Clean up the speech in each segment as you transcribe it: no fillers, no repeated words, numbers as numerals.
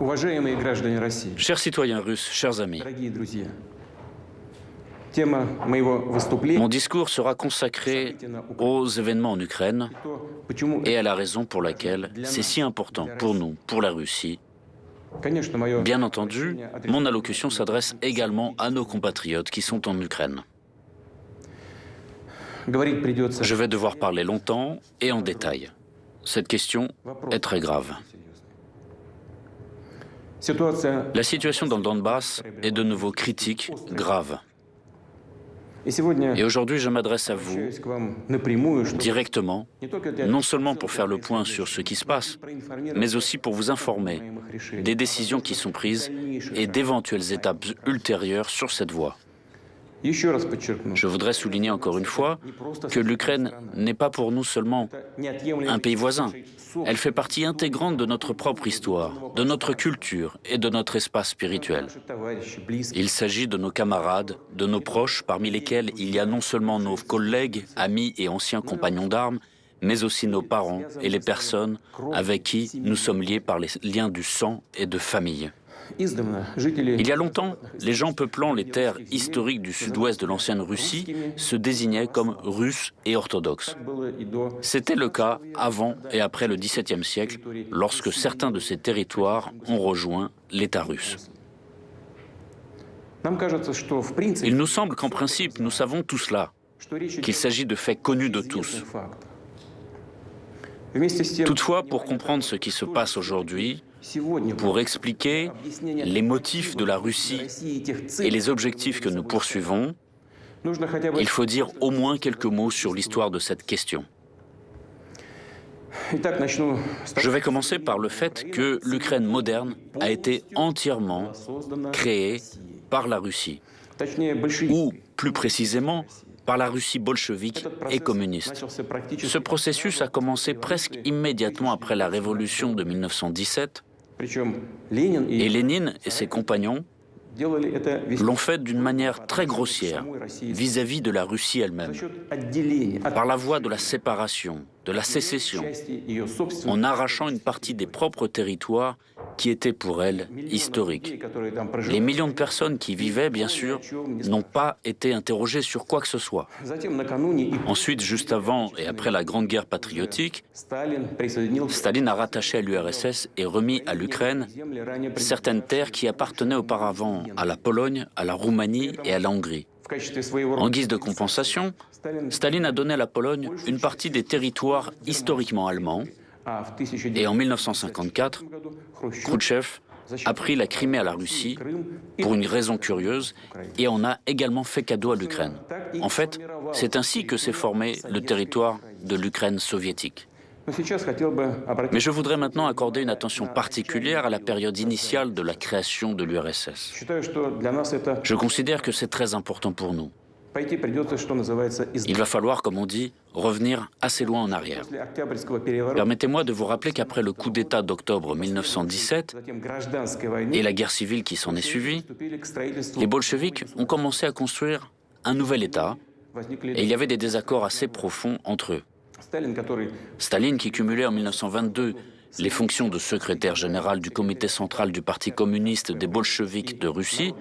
Уважаемые граждане России, Chers citoyens russes, chers amis, дорогие друзья, тема моего выступления mon discours sera consacré aux événements en Ukraine и то, почему, et à la raison pour laquelle c'est si important pour nous, pour la Russie. конечно, мое Bien entendu, mon allocution s'adresse également à nos compatriotes qui sont en Ukraine. говорить придется. Je vais devoir parler longtemps et en détail. Cette question est très grave. Ситуация. La situation dans le Donbass est de nouveau critique, grave. И сегодня Et aujourd'hui, je m'adresse à vous обращаюсь к вам напрямую, чтобы directement, не только для non seulement pour faire le point sur ce qui se passe, mais aussi pour vous informer des décisions qui sont prises et d'éventuelles étapes ultérieures sur cette voie. Еще раз подчеркну, Je voudrais souligner encore une fois que l'Ukraine n'est pas pour nous seulement un pays voisin. Elle fait partie intégrante de notre propre histoire, de notre culture et de notre espace spirituel. Il s'agit de nos camarades, de nos proches, parmi lesquels il y a non seulement nos collègues, amis et anciens compagnons d'armes, mais aussi nos parents et les personnes avec qui nous sommes liés par les liens du sang et de famille. Il y a longtemps, les gens peuplant les terres historiques du sud-ouest de l'ancienne Russie se désignaient comme Russes et orthodoxes. C'était le cas avant et après le XVIIe siècle, lorsque certains de ces territoires ont rejoint l'État russe. Il nous semble qu'en principe, nous savons tout cela, qu'il s'agit de faits connus de tous. Toutefois, pour comprendre ce qui se passe aujourd'hui, pour expliquer les motifs de la Russie et les objectifs que nous poursuivons, il faut dire au moins quelques mots sur l'histoire de cette question. Je vais commencer par le fait que l'Ukraine moderne a été entièrement créée par la Russie, ou plus précisément par la Russie bolchevique et communiste. Ce processus a commencé presque immédiatement après la révolution de 1917, et Lénine et ses compagnons l'ont fait d'une manière très grossière vis-à-vis de la Russie elle-même, par la voie de la séparation, de la sécession, en arrachant une partie des propres territoires qui étaient pour elle historiques. Les millions de personnes qui y vivaient, bien sûr, n'ont pas été interrogées sur quoi que ce soit. Ensuite, juste avant et après la Grande Guerre patriotique, Staline a rattaché à l'URSS et remis à l'Ukraine certaines terres qui appartenaient auparavant à la Pologne, à la Roumanie et à la Hongrie. En guise de compensation, Staline a donné à la Pologne une partie des territoires historiquement allemands, et en 1954, Khrouchtchev a pris la Crimée à la Russie pour une raison curieuse et en a également fait cadeau à l'Ukraine. En fait, c'est ainsi que s'est formé le territoire de l'Ukraine soviétique. Mais je voudrais maintenant accorder une attention particulière à la période initiale de la création de l'URSS. Je considère que c'est très important pour nous. Il va falloir, comme on dit, revenir assez loin en arrière. Permettez-moi de vous rappeler qu'après le coup d'État d'octobre 1917 et la guerre civile qui s'en est suivie, les bolcheviks ont commencé à construire un nouvel État et il y avait des désaccords assez profonds entre eux. Staline, qui cumulait en 1922 les fonctions de secrétaire général du comité central du Parti communiste des bolcheviks de Russie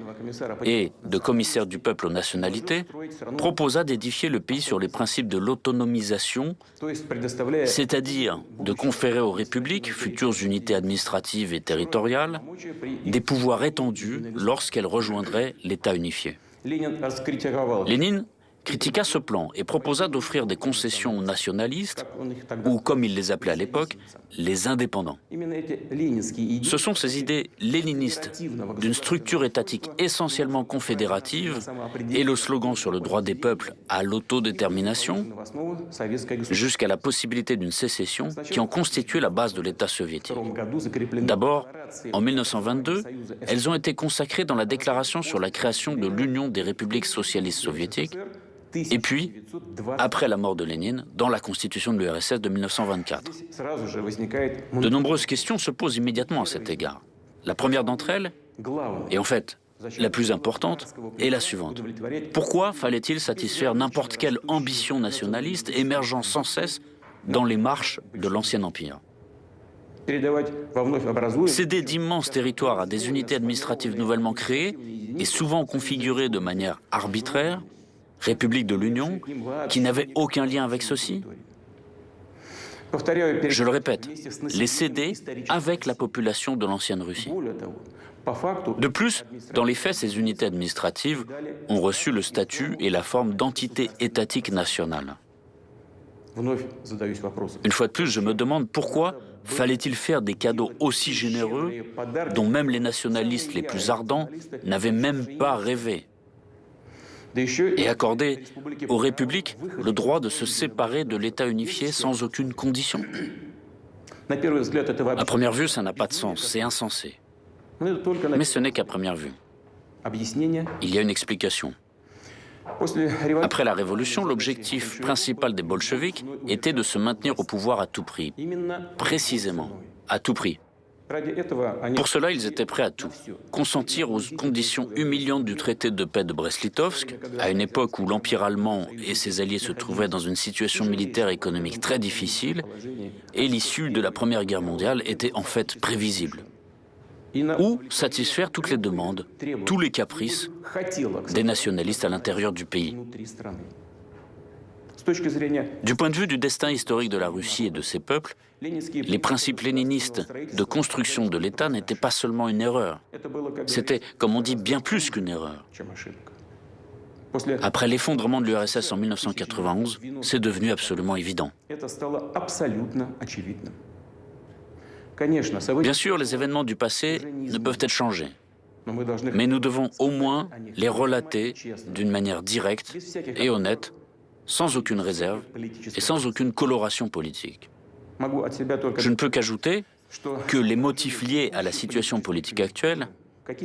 et de commissaire du peuple aux nationalités, proposa d'édifier le pays sur les principes de l'autonomisation, c'est-à-dire de conférer aux républiques, futures unités administratives et territoriales, des pouvoirs étendus lorsqu'elles rejoindraient l'État unifié. Lénine critiqua ce plan et proposa d'offrir des concessions aux nationalistes, ou comme il les appelait à l'époque, les indépendants. Ce sont ces idées léninistes d'une structure étatique essentiellement confédérative et le slogan sur le droit des peuples à l'autodétermination, jusqu'à la possibilité d'une sécession qui ont constitué la base de l'État soviétique. D'abord, en 1922, elles ont été consacrées dans la déclaration sur la création de l'Union des républiques socialistes soviétiques, et puis, après la mort de Lénine, dans la constitution de l'URSS de 1924. De nombreuses questions se posent immédiatement à cet égard. La première d'entre elles, et en fait la plus importante, est la suivante. Pourquoi fallait-il satisfaire n'importe quelle ambition nationaliste émergeant sans cesse dans les marches de l'ancien empire ? Céder d'immenses territoires à des unités administratives nouvellement créées et souvent configurées de manière arbitraire, République de l'Union, qui n'avaient aucun lien avec ceci. Je le répète, les céder avec la population de l'ancienne Russie. De plus, dans les faits, ces unités administratives ont reçu le statut et la forme d'entité étatique nationale. Une fois de plus, je me demande pourquoi fallait-il faire des cadeaux aussi généreux dont même les nationalistes les plus ardents n'avaient même pas rêvé, et accorder aux républiques le droit de se séparer de l'État unifié sans aucune condition. À première vue, ça n'a pas de sens, c'est insensé. Mais ce n'est qu'à première vue. Il y a une explication. Après la Révolution, l'objectif principal des bolcheviks était de se maintenir au pouvoir à tout prix. Précisément, à tout prix. Pour cela, ils étaient prêts à tout. Consentir aux conditions humiliantes du traité de paix de Brest-Litovsk, à une époque où l'Empire allemand et ses alliés se trouvaient dans une situation militaire et économique très difficile, et l'issue de la Première Guerre mondiale était en fait prévisible. Ou satisfaire toutes les demandes, tous les caprices des nationalistes à l'intérieur du pays. Du point de vue du destin historique de la Russie et de ses peuples, les principes léninistes de construction de l'État n'étaient pas seulement une erreur. C'était, comme on dit, bien plus qu'une erreur. Après l'effondrement de l'URSS en 1991, c'est devenu absolument évident. Bien sûr, les événements du passé ne peuvent être changés, mais nous devons au moins les relater d'une manière directe et honnête, sans aucune réserve et sans aucune coloration politique. Je ne peux qu'ajouter que les motifs liés à la situation politique actuelle,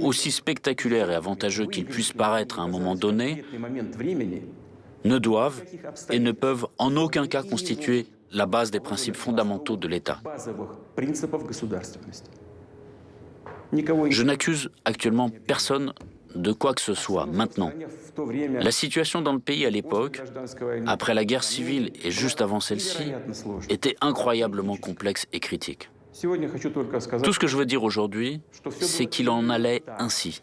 aussi spectaculaires et avantageux qu'ils puissent paraître à un moment donné, ne doivent et ne peuvent en aucun cas constituer la base des principes fondamentaux de l'État. Je n'accuse actuellement personne de quoi que ce soit maintenant. La situation dans le pays à l'époque, après la guerre civile et juste avant celle-ci, était incroyablement complexe et critique. Tout ce que je veux dire aujourd'hui, c'est qu'il en allait ainsi.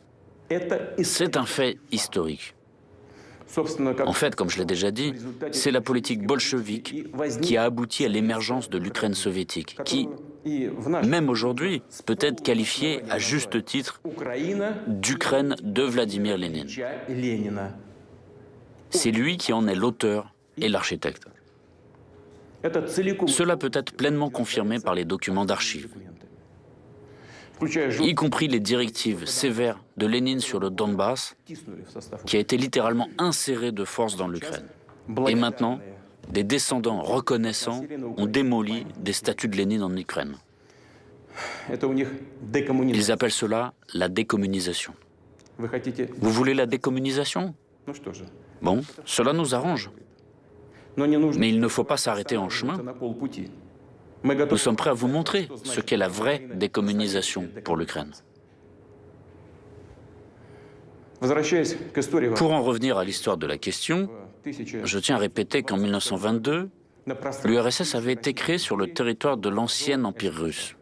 C'est un fait historique. En fait, comme je l'ai déjà dit, c'est la politique bolchevique qui a abouti à l'émergence de l'Ukraine soviétique, qui, même aujourd'hui, peut être qualifiée à juste titre d'Ukraine de Vladimir Lénine. C'est lui qui en est l'auteur et l'architecte. Cela peut être pleinement confirmé par les documents d'archives, y compris les directives sévères de Lénine sur le Donbass, qui a été littéralement inséré de force dans l'Ukraine. Et maintenant, des descendants reconnaissants ont démoli des statues de Lénine en Ukraine. Ils appellent cela la décommunisation. Vous voulez la décommunisation? Bon, cela nous arrange. Mais il ne faut pas s'arrêter en chemin. Nous sommes prêts à vous montrer ce qu'est la vraie décommunisation pour l'Ukraine. Pour en revenir à l'histoire de la question, je tiens à répéter qu'en 1922, l'URSS avait été créée sur le territoire de l'ancien empire russe.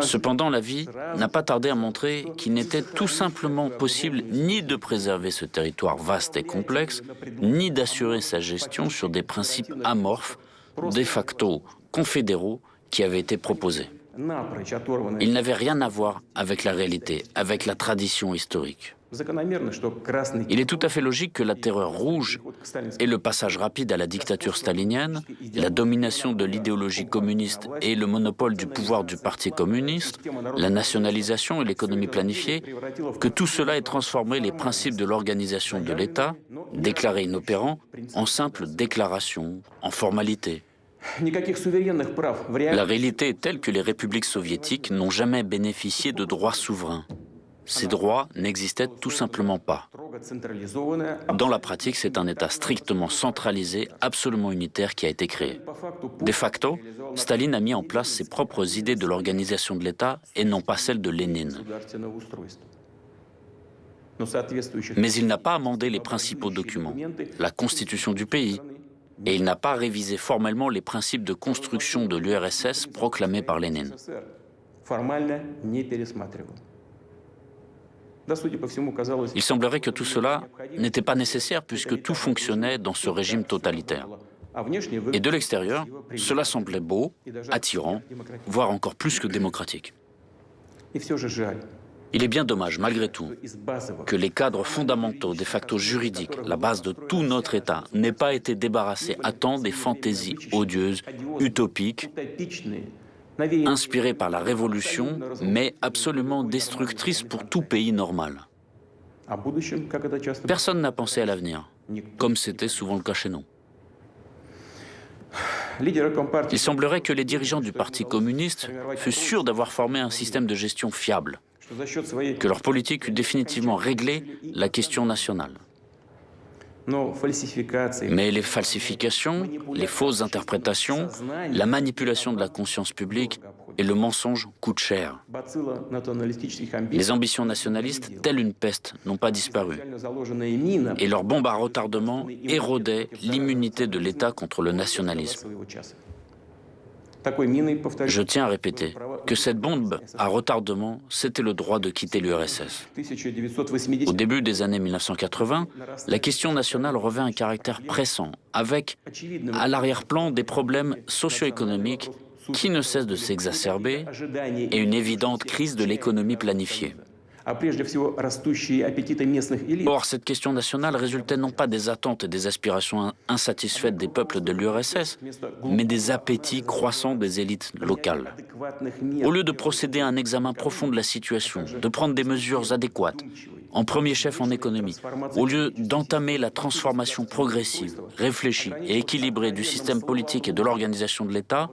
Cependant, la vie n'a pas tardé à montrer qu'il n'était tout simplement possible ni de préserver ce territoire vaste et complexe, ni d'assurer sa gestion sur des principes amorphes, de facto confédéraux, qui avaient été proposés. Ils n'avaient rien à voir avec la réalité, avec la tradition historique. Il est tout à fait logique que la terreur rouge et le passage rapide à la dictature stalinienne, la domination de l'idéologie communiste et le monopole du pouvoir du Parti communiste, la nationalisation et l'économie planifiée, que tout cela ait transformé les principes de l'organisation de l'État, déclarés inopérants, en simples déclarations, en formalités. La réalité est telle que les républiques soviétiques n'ont jamais bénéficié de droits souverains. Ces droits n'existaient tout simplement pas. Dans la pratique, c'est un État strictement centralisé, absolument unitaire qui a été créé. De facto, Staline a mis en place ses propres idées de l'organisation de l'État et non pas celles de Lénine. Mais il n'a pas amendé les principaux documents, la constitution du pays, et il n'a pas révisé formellement les principes de construction de l'URSS proclamés par Lénine. Il semblerait que tout cela n'était pas nécessaire puisque tout fonctionnait dans ce régime totalitaire. Et de l'extérieur, cela semblait beau, attirant, voire encore plus que démocratique. Il est bien dommage, malgré tout, que les cadres fondamentaux, des factos juridiques, la base de tout notre État, n'aient pas été débarrassés à temps des fantaisies odieuses, utopiques, inspirées par la Révolution, mais absolument destructrices pour tout pays normal. Personne n'a pensé à l'avenir, comme c'était souvent le cas chez nous. Il semblerait que les dirigeants du Parti communiste fussent sûrs d'avoir formé un système de gestion fiable, que leur politique eût définitivement réglé la question nationale. Mais les falsifications, les fausses interprétations, la manipulation de la conscience publique et le mensonge coûtent cher. Les ambitions nationalistes, telles une peste, n'ont pas disparu. Et leur bombe à retardement érodait l'immunité de l'État contre le nationalisme. Je tiens à répéter que cette bombe à retardement, c'était le droit de quitter l'URSS. Au début des années 1980, la question nationale revêt un caractère pressant, avec à l'arrière-plan des problèmes socio-économiques qui ne cessent de s'exacerber et une évidente crise de l'économie planifiée. Or, cette question nationale résultait non pas des attentes et des aspirations insatisfaites des peuples de l'URSS, mais des appétits croissants des élites locales. Au lieu de procéder à un examen profond de la situation, de prendre des mesures adéquates, en premier chef en économie, au lieu d'entamer la transformation progressive, réfléchie et équilibrée du système politique et de l'organisation de l'État,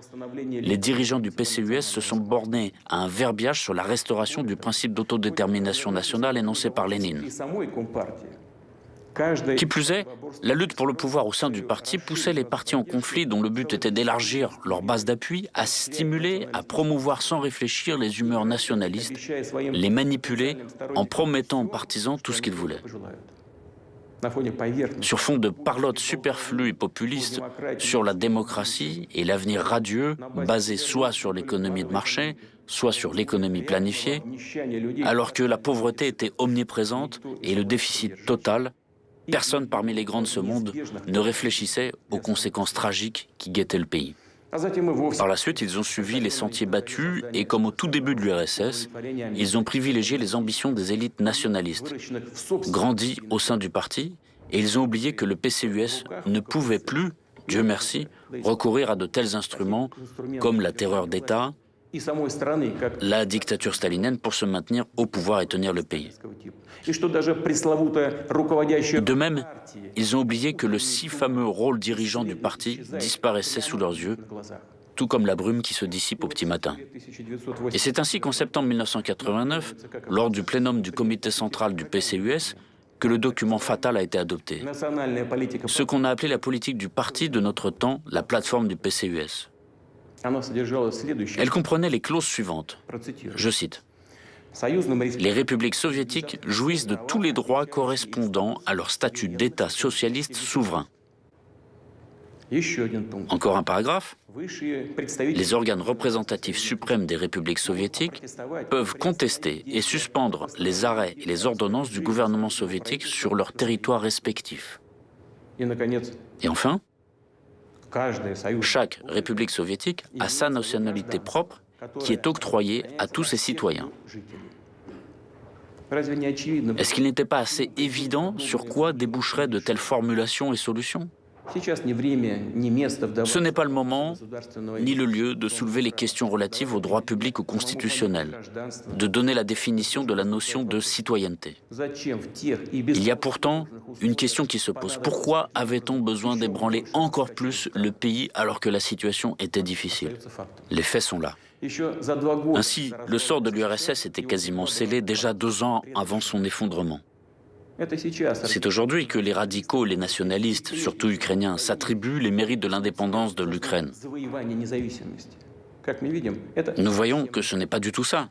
les dirigeants du PCUS se sont bornés à un verbiage sur la restauration du principe d'autodétermination nationale énoncé par Lénine. Qui plus est, la lutte pour le pouvoir au sein du parti poussait les partis en conflit dont le but était d'élargir leur base d'appui, à stimuler, à promouvoir sans réfléchir les humeurs nationalistes, les manipuler en promettant aux partisans tout ce qu'ils voulaient. Sur fond de parlotte superflue et populiste sur la démocratie et l'avenir radieux, basé soit sur l'économie de marché, soit sur l'économie planifiée, alors que la pauvreté était omniprésente et le déficit total, personne parmi les grands de ce monde ne réfléchissait aux conséquences tragiques qui guettaient le pays. Par la suite, ils ont suivi les sentiers battus et, comme au tout début de l'URSS, ils ont privilégié les ambitions des élites nationalistes, grandies au sein du parti, et ils ont oublié que le PCUS ne pouvait plus, Dieu merci, recourir à de tels instruments comme la terreur d'État, la dictature stalinienne pour se maintenir au pouvoir et tenir le pays. De même, ils ont oublié que le si fameux rôle dirigeant du parti disparaissait sous leurs yeux, tout comme la brume qui se dissipe au petit matin. Et c'est ainsi qu'en septembre 1989, lors du plénum du comité central du PCUS, que le document fatal a été adopté. Ce qu'on a appelé la politique du parti de notre temps, la plateforme du PCUS. Elle comprenait les clauses suivantes. Je cite. Les républiques soviétiques jouissent de tous les droits correspondant à leur statut d'État socialiste souverain. Encore un paragraphe. Les organes représentatifs suprêmes des républiques soviétiques peuvent contester et suspendre les arrêts et les ordonnances du gouvernement soviétique sur leur territoire respectif. Et enfin, chaque république soviétique a sa nationalité propre qui est octroyée à tous ses citoyens. Est-ce qu'il n'était pas assez évident sur quoi déboucheraient de telles formulations et solutions ? Ce n'est pas le moment ni le lieu de soulever les questions relatives aux droits publics ou constitutionnels, de donner la définition de la notion de citoyenneté. Il y a pourtant une question qui se pose. Pourquoi avait-on besoin d'ébranler encore plus le pays alors que la situation était difficile ? Les faits sont là. Ainsi, le sort de l'URSS était quasiment scellé déjà 2 ans avant son effondrement. C'est aujourd'hui que les radicaux et les nationalistes, surtout ukrainiens, s'attribuent les mérites de l'indépendance de l'Ukraine. Nous voyons que ce n'est pas du tout ça.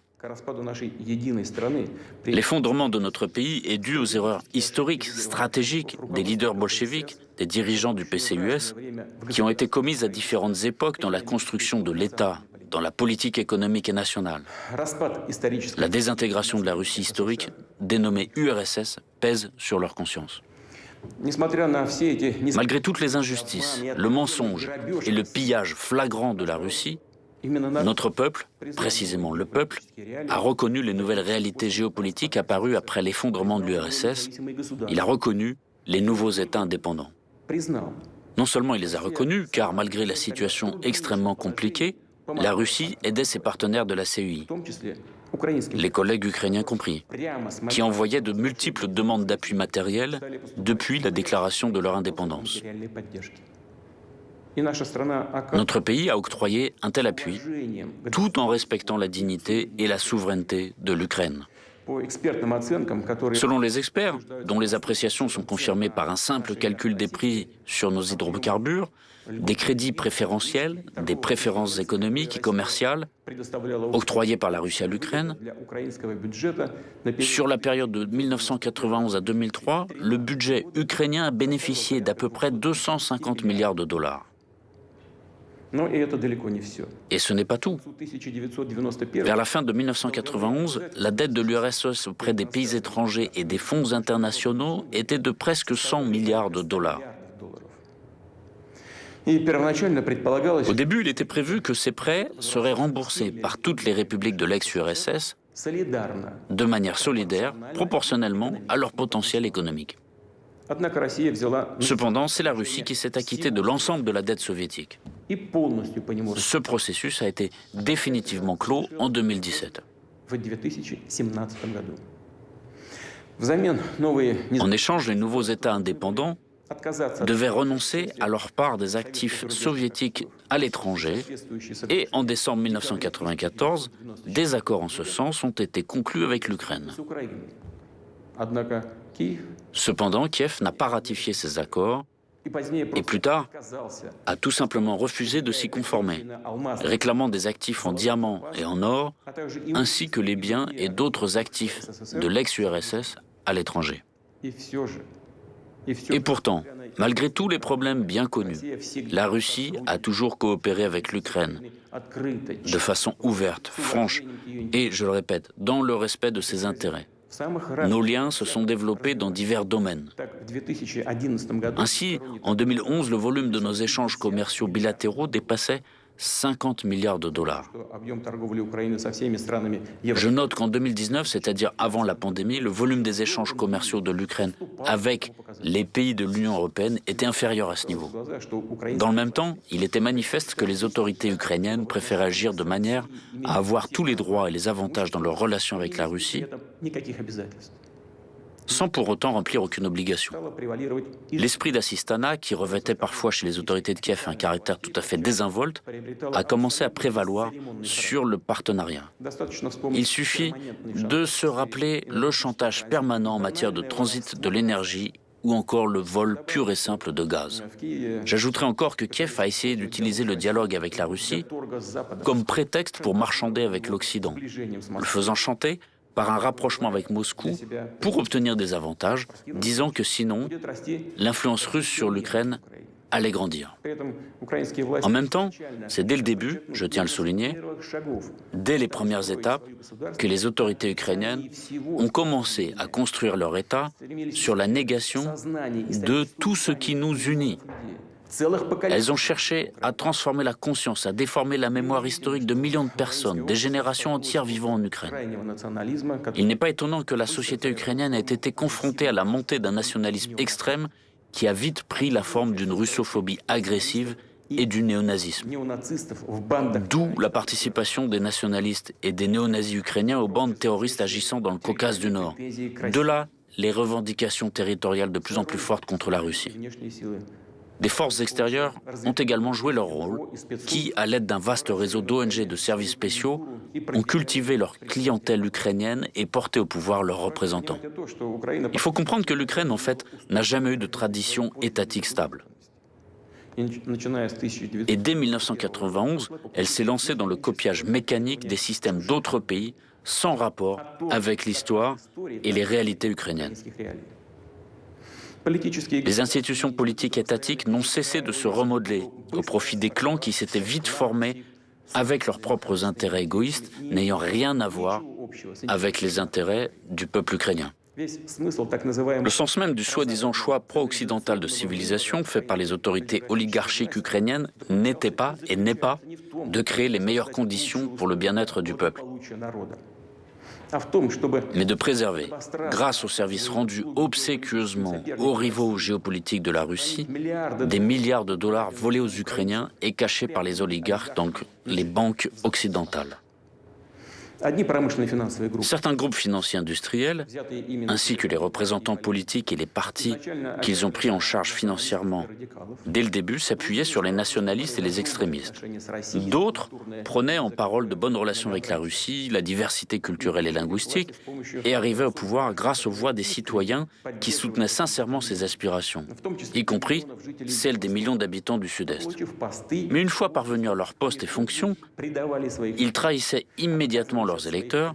L'effondrement de notre pays est dû aux erreurs historiques, stratégiques des leaders bolcheviques, des dirigeants du PCUS, qui ont été commises à différentes époques dans la construction de l'État, dans la politique économique et nationale. La désintégration de la Russie historique, dénommée URSS, pèse sur leur conscience. Malgré toutes les injustices, le mensonge et le pillage flagrant de la Russie, notre peuple, précisément le peuple, a reconnu les nouvelles réalités géopolitiques apparues après l'effondrement de l'URSS. Il a reconnu les nouveaux États indépendants. Non seulement il les a reconnus, car malgré la situation extrêmement compliquée, la Russie aidait ses partenaires de la CEI, les collègues ukrainiens compris, qui envoyaient de multiples demandes d'appui matériel depuis la déclaration de leur indépendance. Notre pays a octroyé un tel appui, tout en respectant la dignité et la souveraineté de l'Ukraine. Selon les experts, dont les appréciations sont confirmées par un simple calcul des prix sur nos hydrocarbures, des crédits préférentiels, des préférences économiques et commerciales octroyés par la Russie à l'Ukraine, sur la période de 1991 à 2003, le budget ukrainien a bénéficié d'à peu près 250 milliards de dollars. Et ce n'est pas tout. Vers la fin de 1991, la dette de l'URSS auprès des pays étrangers et des fonds internationaux était de presque 100 milliards de dollars. Au début, il était prévu que ces prêts seraient remboursés par toutes les républiques de l'ex-URSS de manière solidaire, proportionnellement à leur potentiel économique. Cependant, c'est la Russie qui s'est acquittée de l'ensemble de la dette soviétique. Ce processus a été définitivement clos en 2017. En échange, les nouveaux États indépendants devaient renoncer à leur part des actifs soviétiques à l'étranger et en décembre 1994, des accords en ce sens ont été conclus avec l'Ukraine. Cependant, Kiev n'a pas ratifié ces accords et plus tard a tout simplement refusé de s'y conformer, réclamant des actifs en diamants et en or, ainsi que les biens et d'autres actifs de l'ex-URSS à l'étranger. Et pourtant, malgré tous les problèmes bien connus, la Russie a toujours coopéré avec l'Ukraine de façon ouverte, franche et, je le répète, dans le respect de ses intérêts. Nos liens se sont développés dans divers domaines. Ainsi, en 2011, le volume de nos échanges commerciaux bilatéraux dépassait 50 milliards de dollars. Je note qu'en 2019, c'est-à-dire avant la pandémie, le volume des échanges commerciaux de l'Ukraine avec les pays de l'Union européenne était inférieur à ce niveau. Dans le même temps, il était manifeste que les autorités ukrainiennes préféraient agir de manière à avoir tous les droits et les avantages dans leurs relations avec la Russie, sans pour autant remplir aucune obligation. L'esprit d'assistanat, qui revêtait parfois chez les autorités de Kiev un caractère tout à fait désinvolte, a commencé à prévaloir sur le partenariat. Il suffit de se rappeler le chantage permanent en matière de transit de l'énergie ou encore le vol pur et simple de gaz. J'ajouterai encore que Kiev a essayé d'utiliser le dialogue avec la Russie comme prétexte pour marchander avec l'Occident, le faisant chanter par un rapprochement avec Moscou pour obtenir des avantages, disant que sinon, l'influence russe sur l'Ukraine allait grandir. En même temps, c'est dès le début, je tiens à le souligner, dès les premières étapes, que les autorités ukrainiennes ont commencé à construire leur État sur la négation de tout ce qui nous unit. Elles ont cherché à transformer la conscience, à déformer la mémoire historique de millions de personnes, des générations entières vivant en Ukraine. Il n'est pas étonnant que la société ukrainienne ait été confrontée à la montée d'un nationalisme extrême qui a vite pris la forme d'une russophobie agressive et du néonazisme. D'où la participation des nationalistes et des néonazis ukrainiens aux bandes terroristes agissant dans le Caucase du Nord. De là, les revendications territoriales de plus en plus fortes contre la Russie. Des forces extérieures ont également joué leur rôle, qui, à l'aide d'un vaste réseau d'ONG de services spéciaux, ont cultivé leur clientèle ukrainienne et porté au pouvoir leurs représentants. Il faut comprendre que l'Ukraine, en fait, n'a jamais eu de tradition étatique stable. Et dès 1991, elle s'est lancée dans le copiage mécanique des systèmes d'autres pays, sans rapport avec l'histoire et les réalités ukrainiennes. Les institutions politiques étatiques n'ont cessé de se remodeler au profit des clans qui s'étaient vite formés avec leurs propres intérêts égoïstes, n'ayant rien à voir avec les intérêts du peuple ukrainien. Le sens même du soi-disant choix pro-occidental de civilisation fait par les autorités oligarchiques ukrainiennes n'était pas et n'est pas de créer les meilleures conditions pour le bien-être du peuple, mais de préserver, grâce aux services rendus obséquieusement aux rivaux géopolitiques de la Russie, des milliards de dollars volés aux Ukrainiens et cachés par les oligarques dans les banques occidentales. Certains groupes financiers industriels, ainsi que les représentants politiques et les partis qu'ils ont pris en charge financièrement dès le début, s'appuyaient sur les nationalistes et les extrémistes. D'autres prenaient en parole de bonnes relations avec la Russie, la diversité culturelle et linguistique, et arrivaient au pouvoir grâce aux voix des citoyens qui soutenaient sincèrement ces aspirations, y compris celles des millions d'habitants du Sud-Est. Mais une fois parvenus à leur poste et fonctions, ils trahissaient immédiatement leurs électeurs,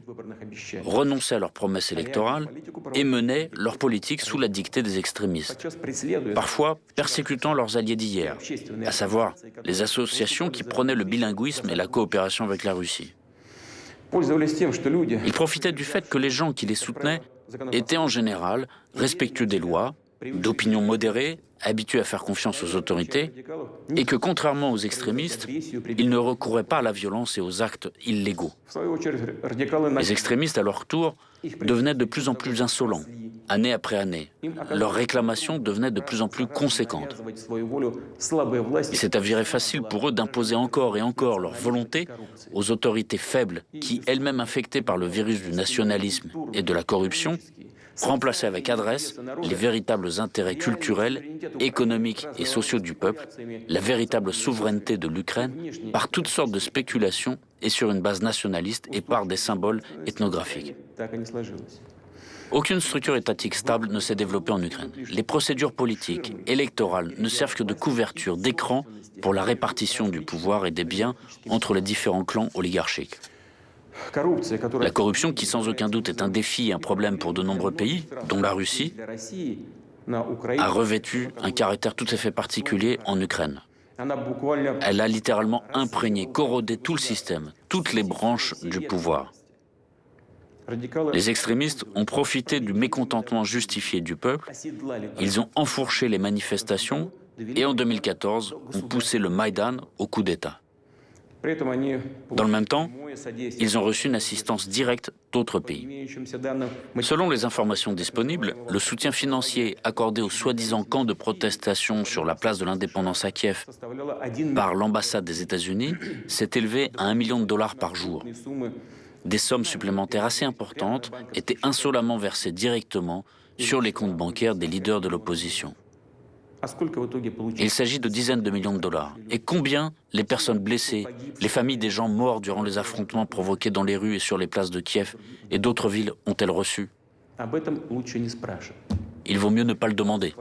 renonçaient à leurs promesses électorales et menaient leur politique sous la dictée des extrémistes, parfois persécutant leurs alliés d'hier, à savoir les associations qui prônaient le bilinguisme et la coopération avec la Russie. Ils profitaient du fait que les gens qui les soutenaient étaient en général respectueux des lois, d'opinion modérée, habitués à faire confiance aux autorités, et que, contrairement aux extrémistes, ils ne recouraient pas à la violence et aux actes illégaux. Les extrémistes, à leur tour, devenaient de plus en plus insolents, année après année. Leurs réclamations devenaient de plus en plus conséquentes. Il s'est avéré facile pour eux d'imposer encore et encore leur volonté aux autorités faibles qui, elles-mêmes infectées par le virus du nationalisme et de la corruption, remplacer avec adresse les véritables intérêts culturels, économiques et sociaux du peuple, la véritable souveraineté de l'Ukraine, par toutes sortes de spéculations et sur une base nationaliste et par des symboles ethnographiques. Aucune structure étatique stable ne s'est développée en Ukraine. Les procédures politiques, électorales, ne servent que de couverture, d'écran pour la répartition du pouvoir et des biens entre les différents clans oligarchiques. La corruption, qui sans aucun doute est un défi et un problème pour de nombreux pays, dont la Russie, a revêtu un caractère tout à fait particulier en Ukraine. Elle a littéralement imprégné, corrodé tout le système, toutes les branches du pouvoir. Les extrémistes ont profité du mécontentement justifié du peuple, ils ont enfourché les manifestations et en 2014 ont poussé le Maïdan au coup d'État. Dans le même temps, ils ont reçu une assistance directe d'autres pays. Selon les informations disponibles, le soutien financier accordé au soi-disant camp de protestation sur la place de l'Indépendance à Kiev par l'ambassade des États-Unis s'est élevé à $1 million par jour. Des sommes supplémentaires assez importantes étaient insolemment versées directement sur les comptes bancaires des leaders de l'opposition. Il s'agit de dizaines de millions de dollars. Et combien les personnes blessées, les familles des gens morts durant les affrontements provoqués dans les rues et sur les places de Kiev et d'autres villes ont-elles reçu? Il vaut mieux ne pas le demander.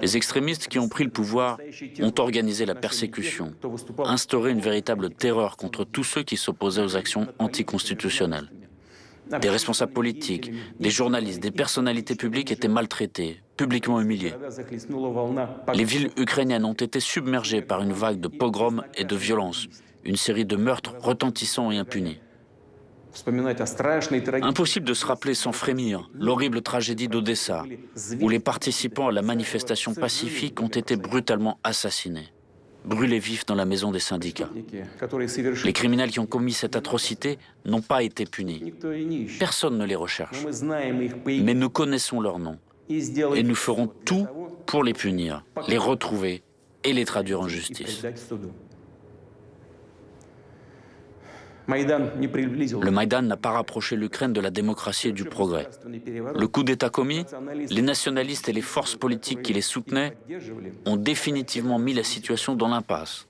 Les extrémistes qui ont pris le pouvoir ont organisé la persécution, instauré une véritable terreur contre tous ceux qui s'opposaient aux actions anticonstitutionnelles. Des responsables politiques, des journalistes, des personnalités publiques étaient maltraités, publiquement humiliés. Les villes ukrainiennes ont été submergées par une vague de pogroms et de violences, une série de meurtres retentissants et impunis. Impossible de se rappeler sans frémir l'horrible tragédie d'Odessa, où les participants à la manifestation pacifique ont été brutalement assassinés, brûlés vifs dans la maison des syndicats. Les criminels qui ont commis cette atrocité n'ont pas été punis. Personne ne les recherche. Mais nous connaissons leurs noms et nous ferons tout pour les punir, les retrouver et les traduire en justice. Le Maïdan n'a pas rapproché l'Ukraine de la démocratie et du progrès. Le coup d'État commis, les nationalistes et les forces politiques qui les soutenaient ont définitivement mis la situation dans l'impasse.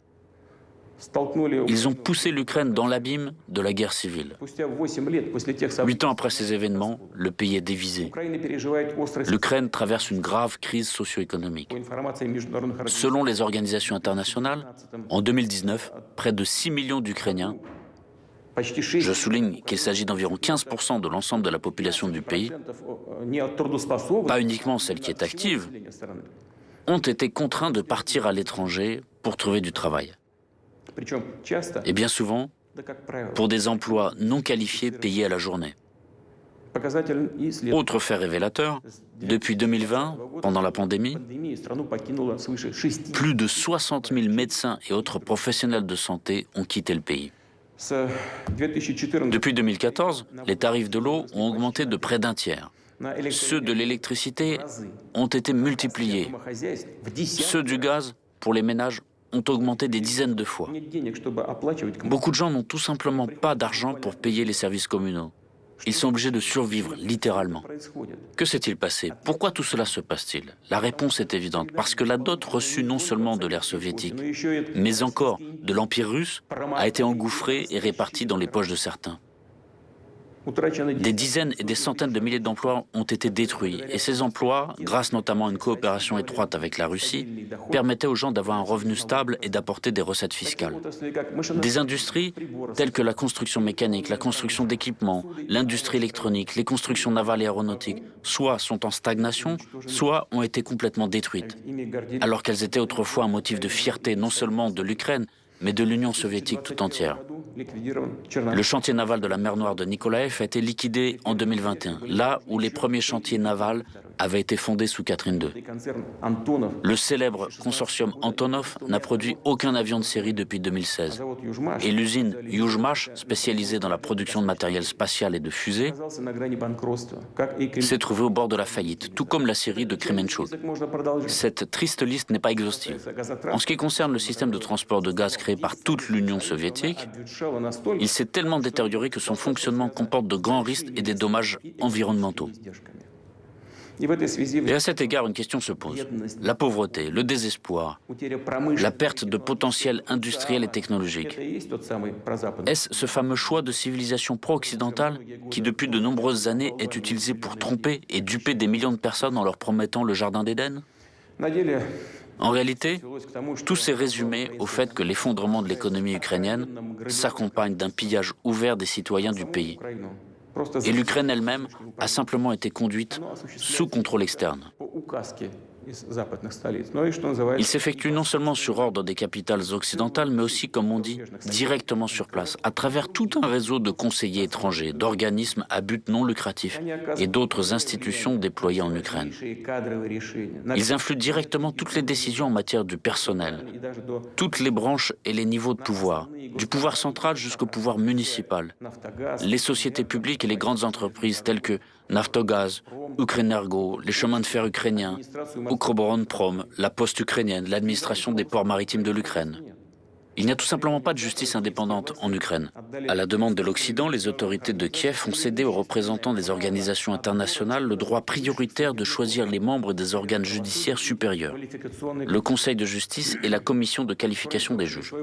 Ils ont poussé l'Ukraine dans l'abîme de la guerre civile. 8 ans après ces événements, le pays est divisé. L'Ukraine traverse une grave crise socio-économique. Selon les organisations internationales, en 2019, près de 6 millions d'Ukrainiens Je souligne qu'il s'agit d'environ 15% de l'ensemble de la population du pays, pas uniquement celle qui est active, ont été contraints de partir à l'étranger pour trouver du travail. Et bien souvent, pour des emplois non qualifiés payés à la journée. Autre fait révélateur, depuis 2020, pendant la pandémie, plus de 60 000 médecins et autres professionnels de santé ont quitté le pays. Depuis 2014, les tarifs de l'eau ont augmenté de près d'un tiers. Ceux de l'électricité ont été multipliés. Ceux du gaz, pour les ménages, ont augmenté des dizaines de fois. Beaucoup de gens n'ont tout simplement pas d'argent pour payer les services communaux. Ils sont obligés de survivre, littéralement. Que s'est-il passé? Pourquoi tout cela se passe-t-il? La réponse est évidente, parce que la dot reçue non seulement de l'ère soviétique, mais encore de l'Empire russe, a été engouffrée et répartie dans les poches de certains. Des dizaines et des centaines de milliers d'emplois ont été détruits, et ces emplois, grâce notamment à une coopération étroite avec la Russie, permettaient aux gens d'avoir un revenu stable et d'apporter des recettes fiscales. Des industries telles que la construction mécanique, la construction d'équipements, l'industrie électronique, les constructions navales et aéronautiques, soit sont en stagnation, soit ont été complètement détruites, alors qu'elles étaient autrefois un motif de fierté non seulement de l'Ukraine, mais de l'Union soviétique tout entière. Le chantier naval de la mer Noire de Nikolaev a été liquidé en 2021, là où les premiers chantiers navals avaient été fondés sous Catherine II. Le célèbre consortium Antonov n'a produit aucun avion de série depuis 2016. Et l'usine Yuzhmash, spécialisée dans la production de matériel spatial et de fusées, s'est trouvée au bord de la faillite, tout comme la série de Kremenchuk. Cette triste liste n'est pas exhaustive. En ce qui concerne le système de transport de gaz créé par toute l'Union soviétique, il s'est tellement détérioré que son fonctionnement comporte de grands risques et des dommages environnementaux. Et à cet égard, une question se pose. La pauvreté, le désespoir, la perte de potentiel industriel et technologique. Est-ce ce fameux choix de civilisation pro-occidentale qui, depuis de nombreuses années, est utilisé pour tromper et duper des millions de personnes en leur promettant le jardin d'Éden? En réalité, tout s'est résumé au fait que l'effondrement de l'économie ukrainienne s'accompagne d'un pillage ouvert des citoyens du pays. Et l'Ukraine elle-même a simplement été conduite sous contrôle externe. Il s'effectue non seulement sur ordre des capitales occidentales, mais aussi, comme on dit, directement sur place, à travers tout un réseau de conseillers étrangers, d'organismes à but non lucratif et d'autres institutions déployées en Ukraine. Ils influent directement toutes les décisions en matière du personnel, toutes les branches et les niveaux de pouvoir, du pouvoir central jusqu'au pouvoir municipal, les sociétés publiques et les grandes entreprises telles que Naftogaz, Ukrenergo, les chemins de fer ukrainiens, Ukroboronprom, la poste ukrainienne, l'administration des ports maritimes de l'Ukraine. Il n'y a tout simplement pas de justice indépendante en Ukraine. À la demande de l'Occident, les autorités de Kiev ont cédé aux représentants des organisations internationales le droit prioritaire de choisir les membres des organes judiciaires supérieurs, le Conseil de justice et la Commission de qualification des juges.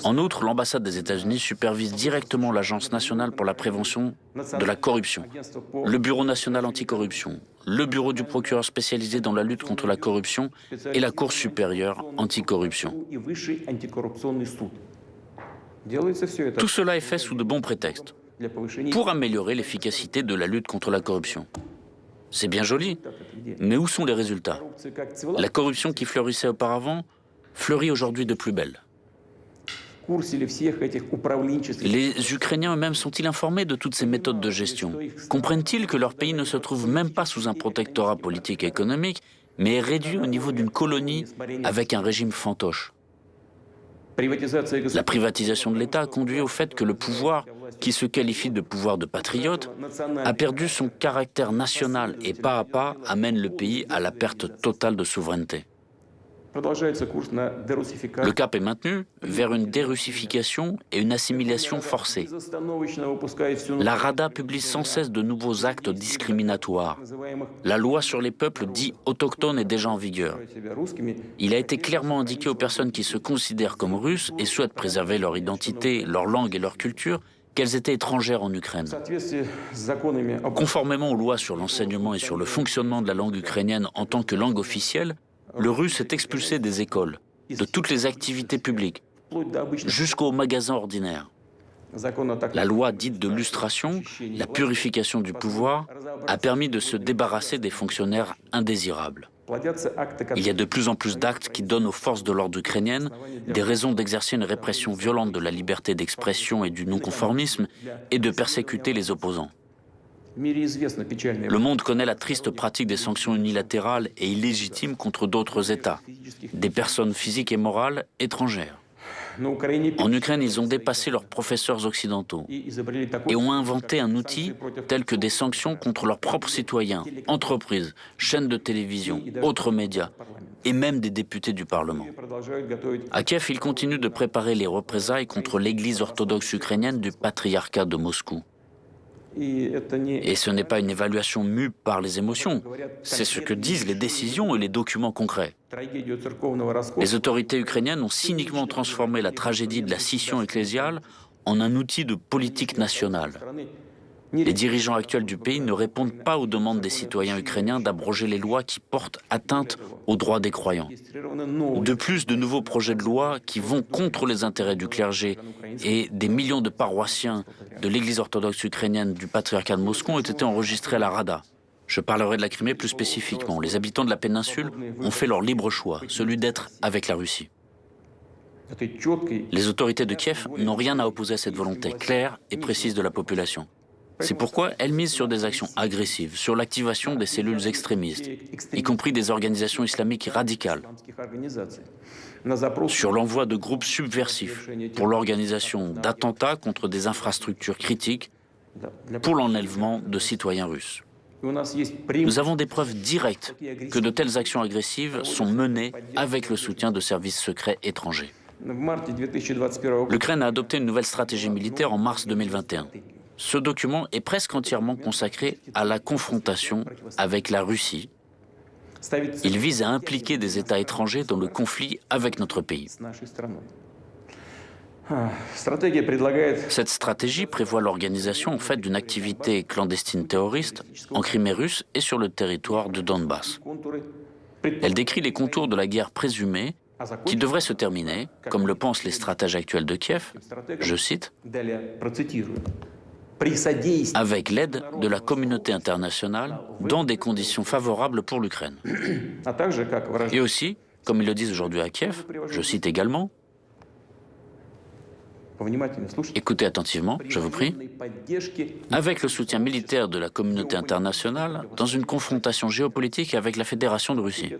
En outre, l'ambassade des États-Unis supervise directement l'Agence nationale pour la prévention de la corruption, le Bureau national anticorruption, le Bureau du procureur spécialisé dans la lutte contre la corruption et la Cour supérieure anticorruption. Tout cela est fait sous de bons prétextes, pour améliorer l'efficacité de la lutte contre la corruption. C'est bien joli, mais où sont les résultats? La corruption qui fleurissait auparavant fleurit aujourd'hui de plus belle. Les Ukrainiens eux-mêmes sont-ils informés de toutes ces méthodes de gestion? Comprennent-ils que leur pays ne se trouve même pas sous un protectorat politique et économique, mais est réduit au niveau d'une colonie avec un régime fantoche? La privatisation de l'État a conduit au fait que le pouvoir, qui se qualifie de pouvoir de patriote, a perdu son caractère national et pas à pas amène le pays à la perte totale de souveraineté. Le cap est maintenu vers une dérussification et une assimilation forcée. La Rada publie sans cesse de nouveaux actes discriminatoires. La loi sur les peuples dits autochtones est déjà en vigueur. Il a été clairement indiqué aux personnes qui se considèrent comme russes et souhaitent préserver leur identité, leur langue et leur culture qu'elles étaient étrangères en Ukraine. Conformément aux lois sur l'enseignement et sur le fonctionnement de la langue ukrainienne en tant que langue officielle, le russe est expulsé des écoles, de toutes les activités publiques, jusqu'aux magasins ordinaires. La loi dite de lustration, la purification du pouvoir, a permis de se débarrasser des fonctionnaires indésirables. Il y a de plus en plus d'actes qui donnent aux forces de l'ordre ukrainiennes des raisons d'exercer une répression violente de la liberté d'expression et du non-conformisme et de persécuter les opposants. Le monde connaît la triste pratique des sanctions unilatérales et illégitimes contre d'autres États, des personnes physiques et morales étrangères. En Ukraine, ils ont dépassé leurs professeurs occidentaux et ont inventé un outil tel que des sanctions contre leurs propres citoyens, entreprises, chaînes de télévision, autres médias et même des députés du Parlement. À Kiev, ils continuent de préparer les représailles contre l'Église orthodoxe ukrainienne du patriarcat de Moscou. Et ce n'est pas une évaluation mue par les émotions, c'est ce que disent les décisions et les documents concrets. Les autorités ukrainiennes ont cyniquement transformé la tragédie de la scission ecclésiale en un outil de politique nationale. Les dirigeants actuels du pays ne répondent pas aux demandes des citoyens ukrainiens d'abroger les lois qui portent atteinte aux droits des croyants. De plus, de nouveaux projets de loi qui vont contre les intérêts du clergé et des millions de paroissiens de l'Église orthodoxe ukrainienne du patriarcat de Moscou ont été enregistrés à la Rada. Je parlerai de la Crimée plus spécifiquement. Les habitants de la péninsule ont fait leur libre choix, celui d'être avec la Russie. Les autorités de Kiev n'ont rien à opposer à cette volonté claire et précise de la population. C'est pourquoi elles misent sur des actions agressives, sur l'activation des cellules extrémistes, y compris des organisations islamiques radicales, sur l'envoi de groupes subversifs pour l'organisation d'attentats contre des infrastructures critiques, pour l'enlèvement de citoyens russes. Nous avons des preuves directes que de telles actions agressives sont menées avec le soutien de services secrets étrangers. L'Ukraine a adopté une nouvelle stratégie militaire en mars 2021. Ce document est presque entièrement consacré à la confrontation avec la Russie. Il vise à impliquer des États étrangers dans le conflit avec notre pays. Cette stratégie prévoit l'organisation en fait d'une activité clandestine terroriste en Crimée russe et sur le territoire de Donbass. Elle décrit les contours de la guerre présumée qui devrait se terminer, comme le pensent les stratèges actuels de Kiev, je cite, avec l'aide de la communauté internationale dans des conditions favorables pour l'Ukraine. Et aussi, comme ils le disent aujourd'hui à Kiev, je cite également, écoutez attentivement, je vous prie, avec le soutien militaire de la communauté internationale dans une confrontation géopolitique avec la Fédération de Russie.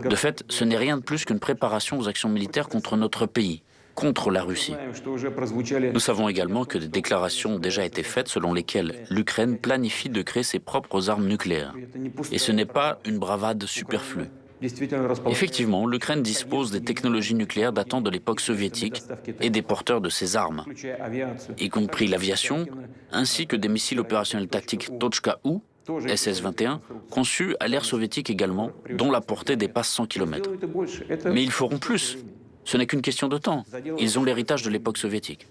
De fait, ce n'est rien de plus qu'une préparation aux actions militaires contre notre pays, contre la Russie. Nous savons également que des déclarations ont déjà été faites selon lesquelles l'Ukraine planifie de créer ses propres armes nucléaires. Et ce n'est pas une bravade superflue. Effectivement, l'Ukraine dispose des technologies nucléaires datant de l'époque soviétique et des porteurs de ces armes, y compris l'aviation, ainsi que des missiles opérationnels tactiques Tochka-U, SS-21, conçus à l'ère soviétique également, dont la portée dépasse 100 km. Mais ils feront plus. Ce n'est qu'une question de temps. Ils ont l'héritage de l'époque soviétique.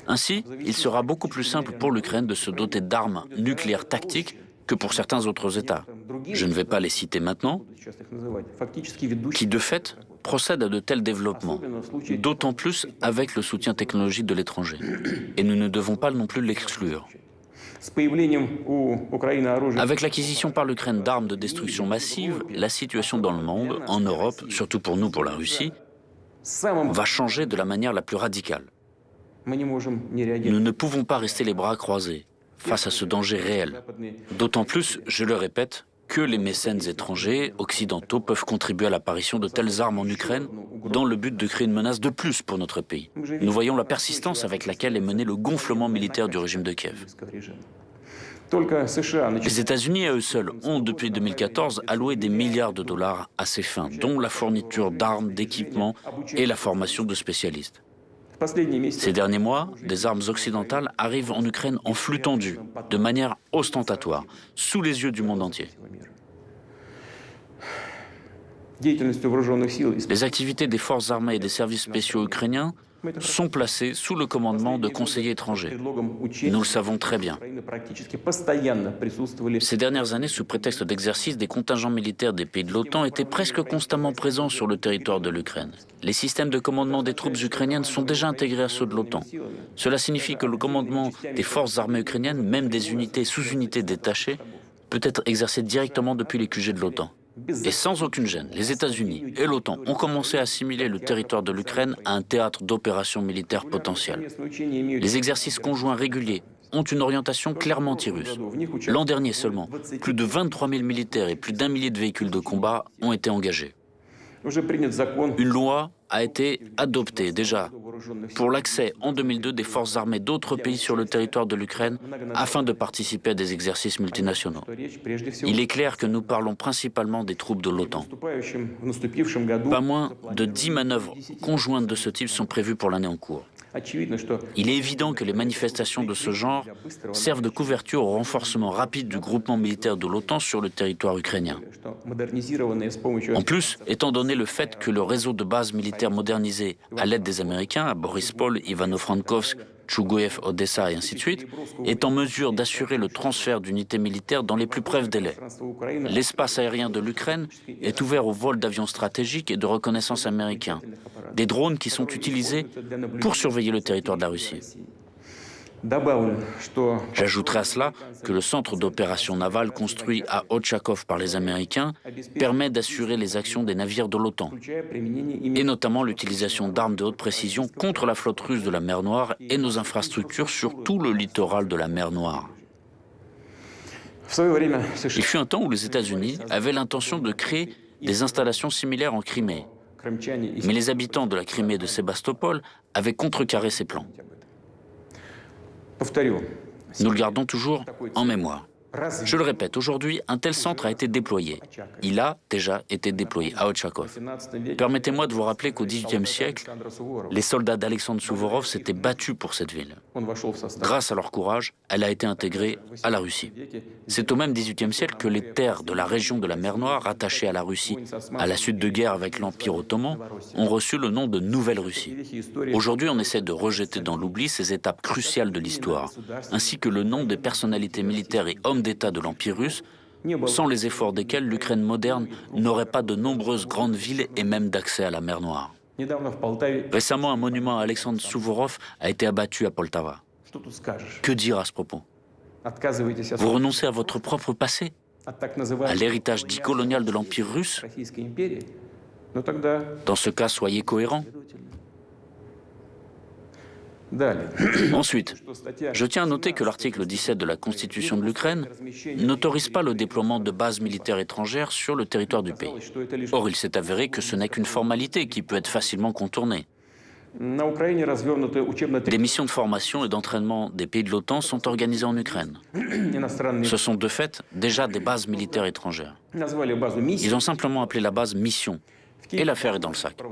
Ainsi, il sera beaucoup plus simple pour l'Ukraine de se doter d'armes nucléaires tactiques que pour certains autres États. Je ne vais pas les citer maintenant, qui de fait procèdent à de tels développements, d'autant plus avec le soutien technologique de l'étranger. Et nous ne devons pas non plus l'exclure. Avec l'acquisition par l'Ukraine d'armes de destruction massive, la situation dans le monde, en Europe, surtout pour nous, pour la Russie, va changer de la manière la plus radicale. Nous ne pouvons pas rester les bras croisés face à ce danger réel. D'autant plus, je le répète, que les mécènes étrangers, occidentaux, peuvent contribuer à l'apparition de telles armes en Ukraine dans le but de créer une menace de plus pour notre pays. Nous voyons la persistance avec laquelle est mené le gonflement militaire du régime de Kiev. Les États-Unis à eux seuls ont, depuis 2014, alloué des milliards de dollars à ces fins, dont la fourniture d'armes, d'équipements et la formation de spécialistes. Ces derniers mois, des armes occidentales arrivent en Ukraine en flux tendu, de manière ostentatoire, sous les yeux du monde entier. Les activités des forces armées et des services spéciaux ukrainiens sont placés sous le commandement de conseillers étrangers. Nous le savons très bien. Ces dernières années, sous prétexte d'exercice, des contingents militaires des pays de l'OTAN étaient presque constamment présents sur le territoire de l'Ukraine. Les systèmes de commandement des troupes ukrainiennes sont déjà intégrés à ceux de l'OTAN. Cela signifie que le commandement des forces armées ukrainiennes, même des unités et sous-unités détachées, peut être exercé directement depuis les QG de l'OTAN. Et sans aucune gêne, les États-Unis et l'OTAN ont commencé à assimiler le territoire de l'Ukraine à un théâtre d'opérations militaires potentielles. Les exercices conjoints réguliers ont une orientation clairement anti-russe. L'an dernier seulement, plus de 23 000 militaires et plus d'1 millier de véhicules de combat ont été engagés. Une loi a été adoptée déjà pour l'accès en 2002 des forces armées d'autres pays sur le territoire de l'Ukraine afin de participer à des exercices multinationaux. Il est clair que nous parlons principalement des troupes de l'OTAN. Pas moins de 10 manœuvres conjointes de ce type sont prévues pour l'année en cours. Il est évident que les manifestations de ce genre servent de couverture au renforcement rapide du groupement militaire de l'OTAN sur le territoire ukrainien. En plus, étant donné le fait que le réseau de bases militaires modernisé à l'aide des Américains, à Borispol, Ivano-Frankovsk, Tchougoïev, Odessa et ainsi de suite, est en mesure d'assurer le transfert d'unités militaires dans les plus brefs délais. L'espace aérien de l'Ukraine est ouvert au vol d'avions stratégiques et de reconnaissance américains, des drones qui sont utilisés pour surveiller le territoire de la Russie. J'ajouterai à cela que le centre d'opération navale construit à Ochakov par les Américains permet d'assurer les actions des navires de l'OTAN, et notamment l'utilisation d'armes de haute précision contre la flotte russe de la mer Noire et nos infrastructures sur tout le littoral de la mer Noire. Il fut un temps où les États-Unis avaient l'intention de créer des installations similaires en Crimée, mais les habitants de la Crimée et de Sébastopol avaient contrecarré ces plans. Nous le gardons toujours en mémoire. Je le répète, aujourd'hui, un tel centre a été déployé. Il a déjà été déployé à Ochakov. Permettez-moi de vous rappeler qu'au XVIIIe siècle, les soldats d'Alexandre Souvorov s'étaient battus pour cette ville. Grâce à leur courage, elle a été intégrée à la Russie. C'est au même XVIIIe siècle que les terres de la région de la mer Noire, rattachées à la Russie à la suite de guerre avec l'Empire ottoman, ont reçu le nom de Nouvelle-Russie. Aujourd'hui, on essaie de rejeter dans l'oubli ces étapes cruciales de l'histoire, ainsi que le nom des personnalités militaires et hommes d'État de l'Empire russe, sans les efforts desquels l'Ukraine moderne n'aurait pas de nombreuses grandes villes et même d'accès à la mer Noire. Récemment, un monument à Alexandre Souvorov a été abattu à Poltava. Que dire à ce propos? Vous renoncez à votre propre passé, à l'héritage dit colonial de l'Empire russe? Dans ce cas, soyez cohérents. Ensuite, je tiens à noter que l'article 17 de la Constitution de l'Ukraine n'autorise pas le déploiement de bases militaires étrangères sur le territoire du pays. Or, il s'est avéré que ce n'est qu'une formalité qui peut être facilement contournée. Des missions de formation et d'entraînement des pays de l'OTAN sont organisées en Ukraine. Ce sont de fait déjà des bases militaires étrangères. Ils ont simplement appelé la base mission. Et l'affaire est dans le sac.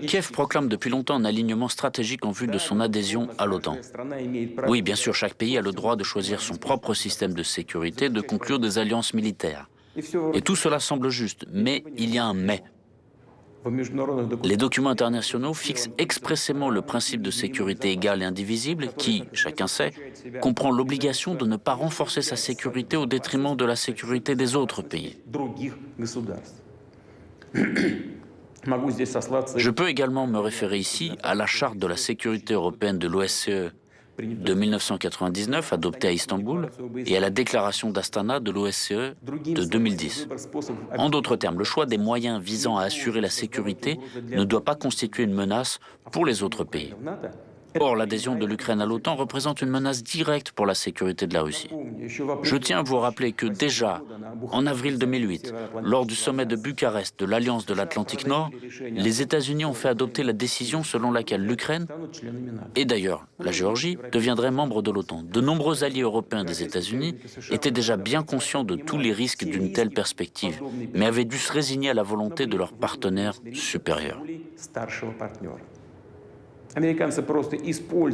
Kiev proclame depuis longtemps un alignement stratégique en vue de son adhésion à l'OTAN. Oui, bien sûr, chaque pays a le droit de choisir son propre système de sécurité, de conclure des alliances militaires. Et tout cela semble juste, mais il y a un mais. Les documents internationaux fixent expressément le principe de sécurité égale et indivisible qui, chacun sait, comprend l'obligation de ne pas renforcer sa sécurité au détriment de la sécurité des autres pays. Je peux également me référer ici à la Charte de la sécurité européenne de l'OSCE de 1999, adoptée à Istanbul, et à la déclaration d'Astana de l'OSCE de 2010. En d'autres termes, le choix des moyens visant à assurer la sécurité ne doit pas constituer une menace pour les autres pays. Or, l'adhésion de l'Ukraine à l'OTAN représente une menace directe pour la sécurité de la Russie. Je tiens à vous rappeler que déjà, en avril 2008, lors du sommet de Bucarest de l'Alliance de l'Atlantique Nord, les États-Unis ont fait adopter la décision selon laquelle l'Ukraine, et d'ailleurs la Géorgie, deviendraient membres de l'OTAN. De nombreux alliés européens des États-Unis étaient déjà bien conscients de tous les risques d'une telle perspective, mais avaient dû se résigner à la volonté de leurs partenaires supérieurs.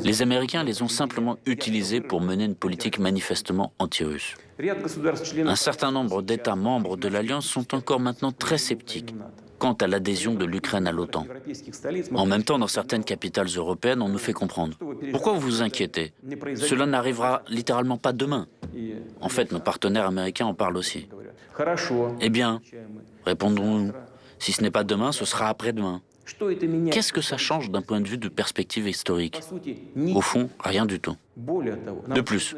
Les Américains les ont simplement utilisés pour mener une politique manifestement anti-russe. Un certain nombre d'États membres de l'Alliance sont encore maintenant très sceptiques. quant à l'adhésion de l'Ukraine à l'OTAN. En même temps, dans certaines capitales européennes, on nous fait comprendre. Pourquoi vous vous inquiétez? Cela n'arrivera littéralement pas demain. En fait, nos partenaires américains en parlent aussi. Eh bien, répondons-nous, si ce n'est pas demain, ce sera après-demain. Qu'est-ce que ça change d'un point de vue de perspective historique? Au fond, rien du tout. De plus,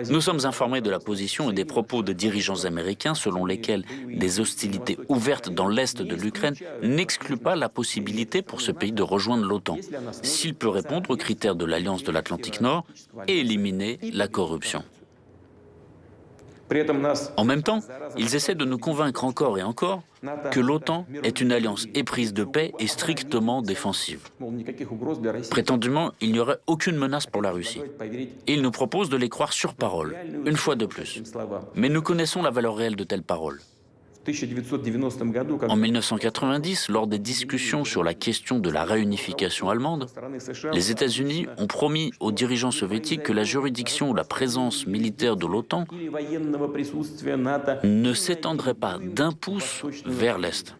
nous sommes informés de la position et des propos de dirigeants américains selon lesquels des hostilités ouvertes dans l'est de l'Ukraine n'excluent pas la possibilité pour ce pays de rejoindre l'OTAN, s'il peut répondre aux critères de l'Alliance de l'Atlantique Nord et éliminer la corruption. En même temps, ils essaient de nous convaincre encore et encore que l'OTAN est une alliance éprise de paix et strictement défensive. Prétendument, il n'y aurait aucune menace pour la Russie. Et ils nous proposent de les croire sur parole, une fois de plus. Mais nous connaissons la valeur réelle de telles paroles. En 1990, lors des discussions sur la question de la réunification allemande, les États-Unis ont promis aux dirigeants soviétiques que la juridiction ou la présence militaire de l'OTAN ne s'étendrait pas d'un pouce vers l'Est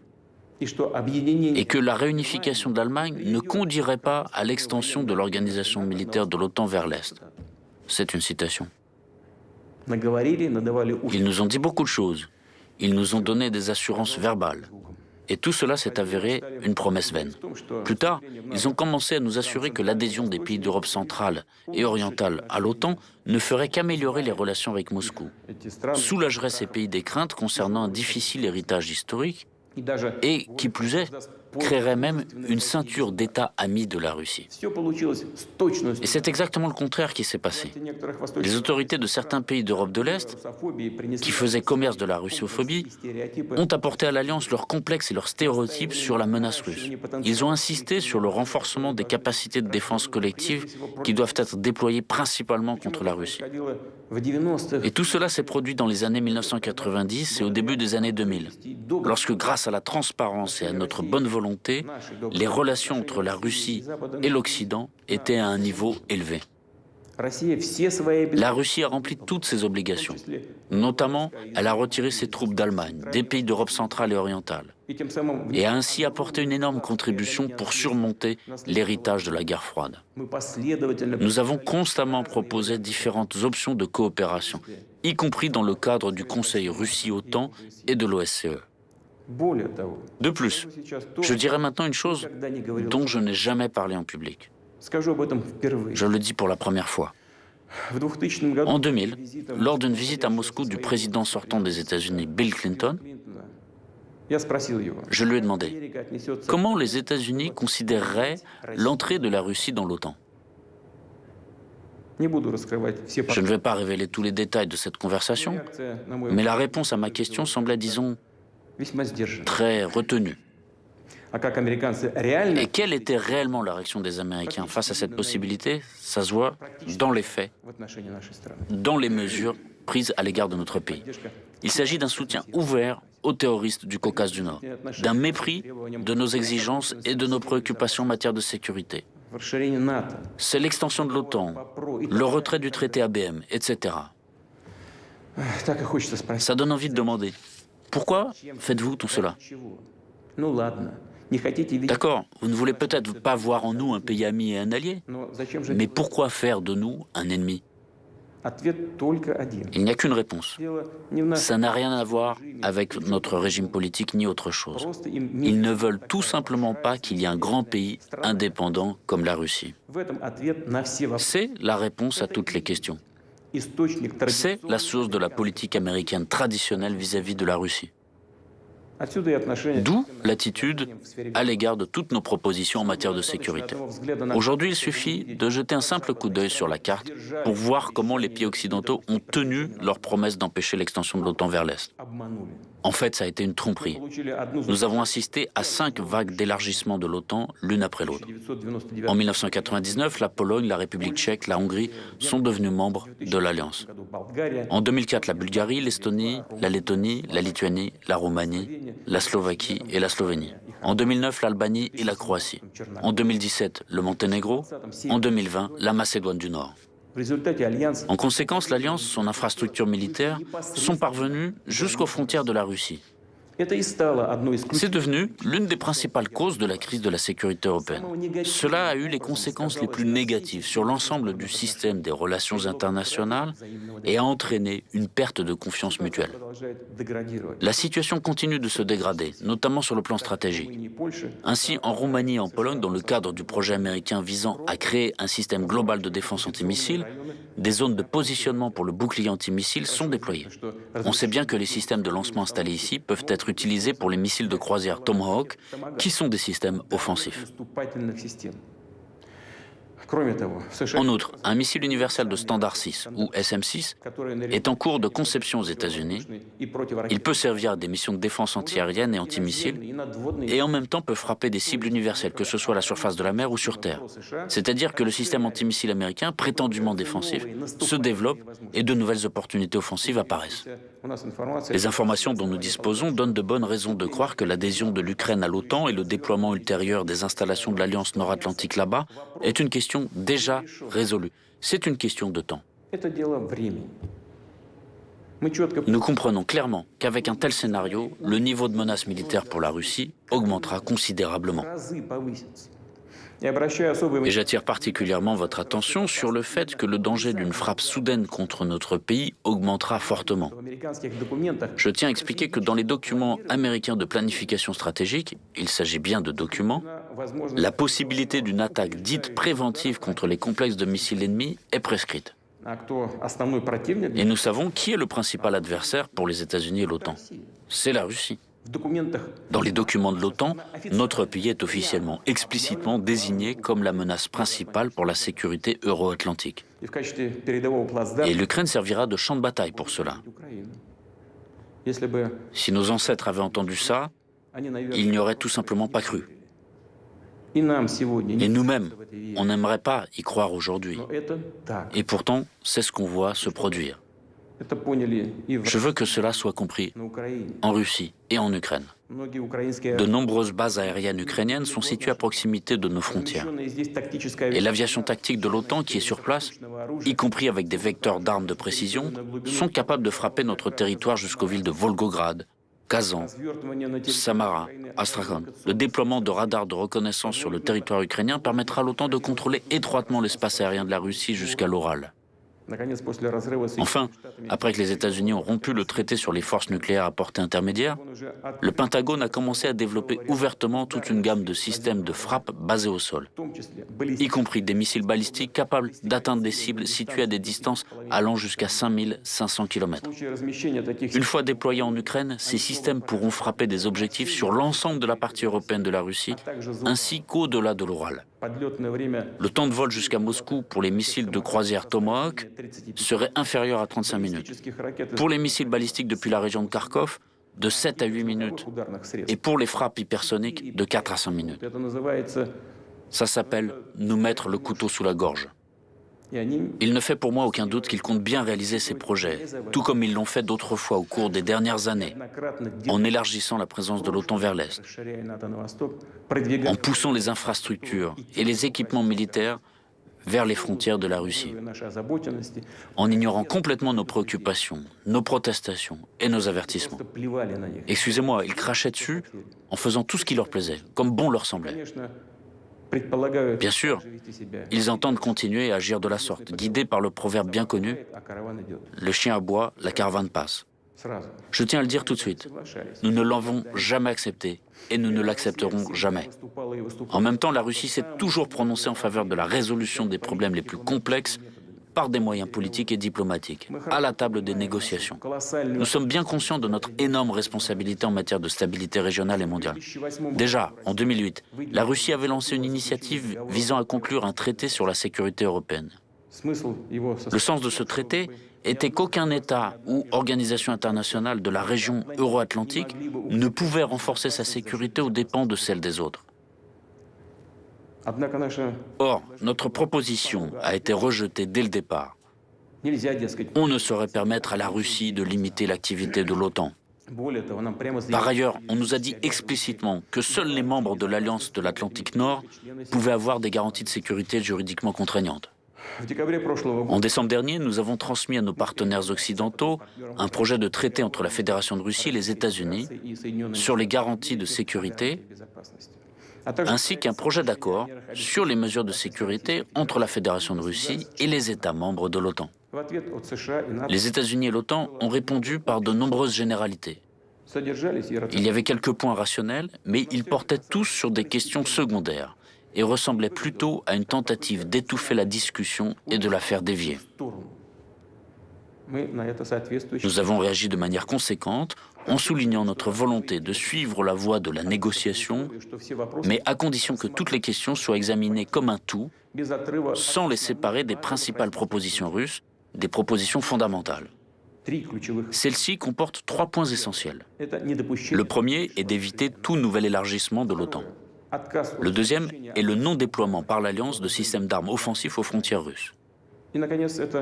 et que la réunification de l'Allemagne ne conduirait pas à l'extension de l'organisation militaire de l'OTAN vers l'Est. C'est une citation. Ils nous ont dit beaucoup de choses. Ils nous ont donné des assurances verbales. Et tout cela s'est avéré une promesse vaine. Plus tard, ils ont commencé à nous assurer que l'adhésion des pays d'Europe centrale et orientale à l'OTAN ne ferait qu'améliorer les relations avec Moscou, soulagerait ces pays des craintes concernant un difficile héritage historique et, qui plus est, créerait même une ceinture d'États amis de la Russie. Et c'est exactement le contraire qui s'est passé. Les autorités de certains pays d'Europe de l'Est, qui faisaient commerce de la russophobie, ont apporté à l'Alliance leurs complexes et leurs stéréotypes sur la menace russe. Ils ont insisté sur le renforcement des capacités de défense collective qui doivent être déployées principalement contre la Russie. Et tout cela s'est produit dans les années 1990 et au début des années 2000, lorsque, grâce à la transparence et à notre bonne volonté, les relations entre la Russie et l'Occident étaient à un niveau élevé. La Russie a rempli toutes ses obligations. Notamment, elle a retiré ses troupes d'Allemagne, des pays d'Europe centrale et orientale, et a ainsi apporté une énorme contribution pour surmonter l'héritage de la guerre froide. Nous avons constamment proposé différentes options de coopération, y compris dans le cadre du Conseil Russie-OTAN et de l'OSCE. De plus, je dirais maintenant une chose dont je n'ai jamais parlé en public. Je le dis pour la première fois. En 2000, lors d'une visite à Moscou du président sortant des États-Unis, Bill Clinton, je lui ai demandé comment les États-Unis considéreraient l'entrée de la Russie dans l'OTAN. Je ne vais pas révéler tous les détails de cette conversation, mais la réponse à ma question semblait, disons, très retenue. Et quelle était réellement la réaction des Américains face à cette possibilité? Ça se voit dans les faits, dans les mesures prises à l'égard de notre pays. Il s'agit d'un soutien ouvert aux terroristes du Caucase du Nord, d'un mépris de nos exigences et de nos préoccupations en matière de sécurité. C'est l'extension de l'OTAN, le retrait du traité ABM, etc. Ça donne envie de demander, pourquoi faites-vous tout cela? D'accord, vous ne voulez peut-être pas voir en nous un pays ami et un allié, mais pourquoi faire de nous un ennemi? Il n'y a qu'une réponse. Ça n'a rien à voir avec notre régime politique ni autre chose. Ils ne veulent tout simplement pas qu'il y ait un grand pays indépendant comme la Russie. C'est la réponse à toutes les questions. C'est la source de la politique américaine traditionnelle vis-à-vis de la Russie. D'où l'attitude à l'égard de toutes nos propositions en matière de sécurité. Aujourd'hui, il suffit de jeter un simple coup d'œil sur la carte pour voir comment les pays occidentaux ont tenu leur promesse d'empêcher l'extension de l'OTAN vers l'Est. En fait, ça a été une tromperie. Nous avons assisté à 5 vagues d'élargissement de l'OTAN, l'une après l'autre. En 1999, la Pologne, la République tchèque, la Hongrie sont devenus membres de l'Alliance. En 2004, la Bulgarie, l'Estonie, la Lettonie, la Lituanie, la Roumanie, la Slovaquie et la Slovénie. En 2009, l'Albanie et la Croatie. En 2017, le Monténégro. En 2020, la Macédoine du Nord. En conséquence, l'Alliance, son infrastructure militaire, sont parvenues jusqu'aux frontières de la Russie. C'est devenu l'une des principales causes de la crise de la sécurité européenne. Cela a eu les conséquences les plus négatives sur l'ensemble du système des relations internationales et a entraîné une perte de confiance mutuelle. La situation continue de se dégrader, notamment sur le plan stratégique. Ainsi, en Roumanie et en Pologne, dans le cadre du projet américain visant à créer un système global de défense antimissile, des zones de positionnement pour le bouclier antimissile sont déployées. On sait bien que les systèmes de lancement installés ici peuvent être utilisés pour les missiles de croisière Tomahawk, qui sont des systèmes offensifs. En outre, un missile universel de standard 6, ou SM-6, est en cours de conception aux États-Unis. Il peut servir à des missions de défense antiaérienne et antimissiles, et en même temps peut frapper des cibles universelles, que ce soit à la surface de la mer ou sur terre. C'est-à-dire que le système antimissile américain, prétendument défensif, se développe et de nouvelles opportunités offensives apparaissent. Les informations dont nous disposons donnent de bonnes raisons de croire que l'adhésion de l'Ukraine à l'OTAN et le déploiement ultérieur des installations de l'Alliance nord-atlantique là-bas est une question déjà résolue. C'est une question de temps. Nous comprenons clairement qu'avec un tel scénario, le niveau de menace militaire pour la Russie augmentera considérablement. Et j'attire particulièrement votre attention sur le fait que le danger d'une frappe soudaine contre notre pays augmentera fortement. Je tiens à expliquer que dans les documents américains de planification stratégique, il s'agit bien de documents, la possibilité d'une attaque dite préventive contre les complexes de missiles ennemis est prescrite. Et nous savons qui est le principal adversaire pour les États-Unis et l'OTAN. C'est la Russie. Dans les documents de l'OTAN, notre pays est officiellement, explicitement désigné comme la menace principale pour la sécurité euro-atlantique. Et l'Ukraine servira de champ de bataille pour cela. Si nos ancêtres avaient entendu ça, ils n'y auraient tout simplement pas cru. Et nous-mêmes, on n'aimerait pas y croire aujourd'hui. Et pourtant, c'est ce qu'on voit se produire. Je veux que cela soit compris en Russie et en Ukraine. De nombreuses bases aériennes ukrainiennes sont situées à proximité de nos frontières. Et l'aviation tactique de l'OTAN qui est sur place, y compris avec des vecteurs d'armes de précision, sont capables de frapper notre territoire jusqu'aux villes de Volgograd, Kazan, Samara, Astrakhan. Le déploiement de radars de reconnaissance sur le territoire ukrainien permettra à l'OTAN de contrôler étroitement l'espace aérien de la Russie jusqu'à l'Oral. Enfin, après que les États-Unis ont rompu le traité sur les forces nucléaires à portée intermédiaire, le Pentagone a commencé à développer ouvertement toute une gamme de systèmes de frappe basés au sol, y compris des missiles balistiques capables d'atteindre des cibles situées à des distances allant jusqu'à 5500 km. Une fois déployés en Ukraine, ces systèmes pourront frapper des objectifs sur l'ensemble de la partie européenne de la Russie, ainsi qu'au-delà de l'Oral. Le temps de vol jusqu'à Moscou pour les missiles de croisière Tomahawk serait inférieur à 35 minutes. Pour les missiles balistiques depuis la région de Kharkov, de 7 à 8 minutes. Et pour les frappes hypersoniques, de 4 à 5 minutes. Ça s'appelle nous mettre le couteau sous la gorge. Il ne fait pour moi aucun doute qu'ils comptent bien réaliser ces projets, tout comme ils l'ont fait d'autres fois au cours des dernières années, en élargissant la présence de l'OTAN vers l'Est, en poussant les infrastructures et les équipements militaires vers les frontières de la Russie, en ignorant complètement nos préoccupations, nos protestations et nos avertissements. Excusez-moi, ils crachaient dessus en faisant tout ce qui leur plaisait, comme bon leur semblait. Bien sûr, ils entendent continuer à agir de la sorte, guidés par le proverbe bien connu « Le chien aboie, la caravane passe ». Je tiens à le dire tout de suite, nous ne l'avons jamais accepté et nous ne l'accepterons jamais. En même temps, la Russie s'est toujours prononcée en faveur de la résolution des problèmes les plus complexes par des moyens politiques et diplomatiques, à la table des négociations. Nous sommes bien conscients de notre énorme responsabilité en matière de stabilité régionale et mondiale. Déjà, en 2008, la Russie avait lancé une initiative visant à conclure un traité sur la sécurité européenne. Le sens de ce traité était qu'aucun État ou organisation internationale de la région euro-atlantique ne pouvait renforcer sa sécurité aux dépens de celle des autres. Or, notre proposition a été rejetée dès le départ. On ne saurait permettre à la Russie de limiter l'activité de l'OTAN. Par ailleurs, on nous a dit explicitement que seuls les membres de l'Alliance de l'Atlantique Nord pouvaient avoir des garanties de sécurité juridiquement contraignantes. En décembre dernier, nous avons transmis à nos partenaires occidentaux un projet de traité entre la Fédération de Russie et les États-Unis sur les garanties de sécurité, ainsi qu'un projet d'accord sur les mesures de sécurité entre la Fédération de Russie et les États membres de l'OTAN. Les États-Unis et l'OTAN ont répondu par de nombreuses généralités. Il y avait quelques points rationnels, mais ils portaient tous sur des questions secondaires et ressemblaient plutôt à une tentative d'étouffer la discussion et de la faire dévier. Nous avons réagi de manière conséquente en soulignant notre volonté de suivre la voie de la négociation, mais à condition que toutes les questions soient examinées comme un tout, sans les séparer des principales propositions russes, des propositions fondamentales. Celle-ci comporte 3 points essentiels. Le premier est d'éviter tout nouvel élargissement de l'OTAN. Le deuxième est le non-déploiement par l'Alliance de systèmes d'armes offensifs aux frontières russes.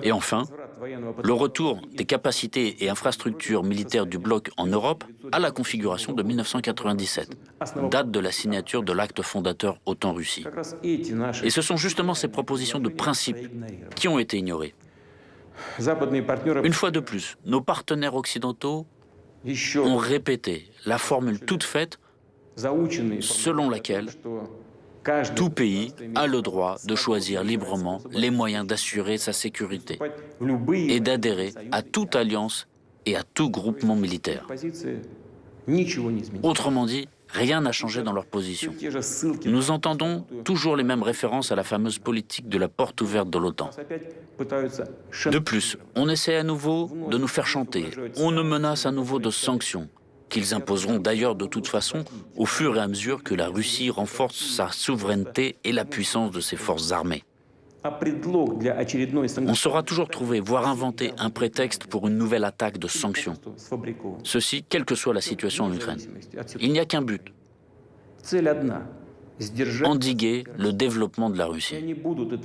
Et enfin, le retour des capacités et infrastructures militaires du bloc en Europe à la configuration de 1997, date de la signature de l'acte fondateur OTAN-Russie. Et ce sont justement ces propositions de principe qui ont été ignorées. Une fois de plus, nos partenaires occidentaux ont répété la formule toute faite selon laquelle tout pays a le droit de choisir librement les moyens d'assurer sa sécurité et d'adhérer à toute alliance et à tout groupement militaire. Autrement dit, rien n'a changé dans leur position. Nous entendons toujours les mêmes références à la fameuse politique de la porte ouverte de l'OTAN. De plus, on essaie à nouveau de nous faire chanter, on nous menace à nouveau de sanctions, qu'ils imposeront d'ailleurs de toute façon au fur et à mesure que la Russie renforce sa souveraineté et la puissance de ses forces armées. On saura toujours trouver, voire inventer un prétexte pour une nouvelle attaque de sanctions. Ceci, quelle que soit la situation en Ukraine. Il n'y a qu'un but: endiguer le développement de la Russie.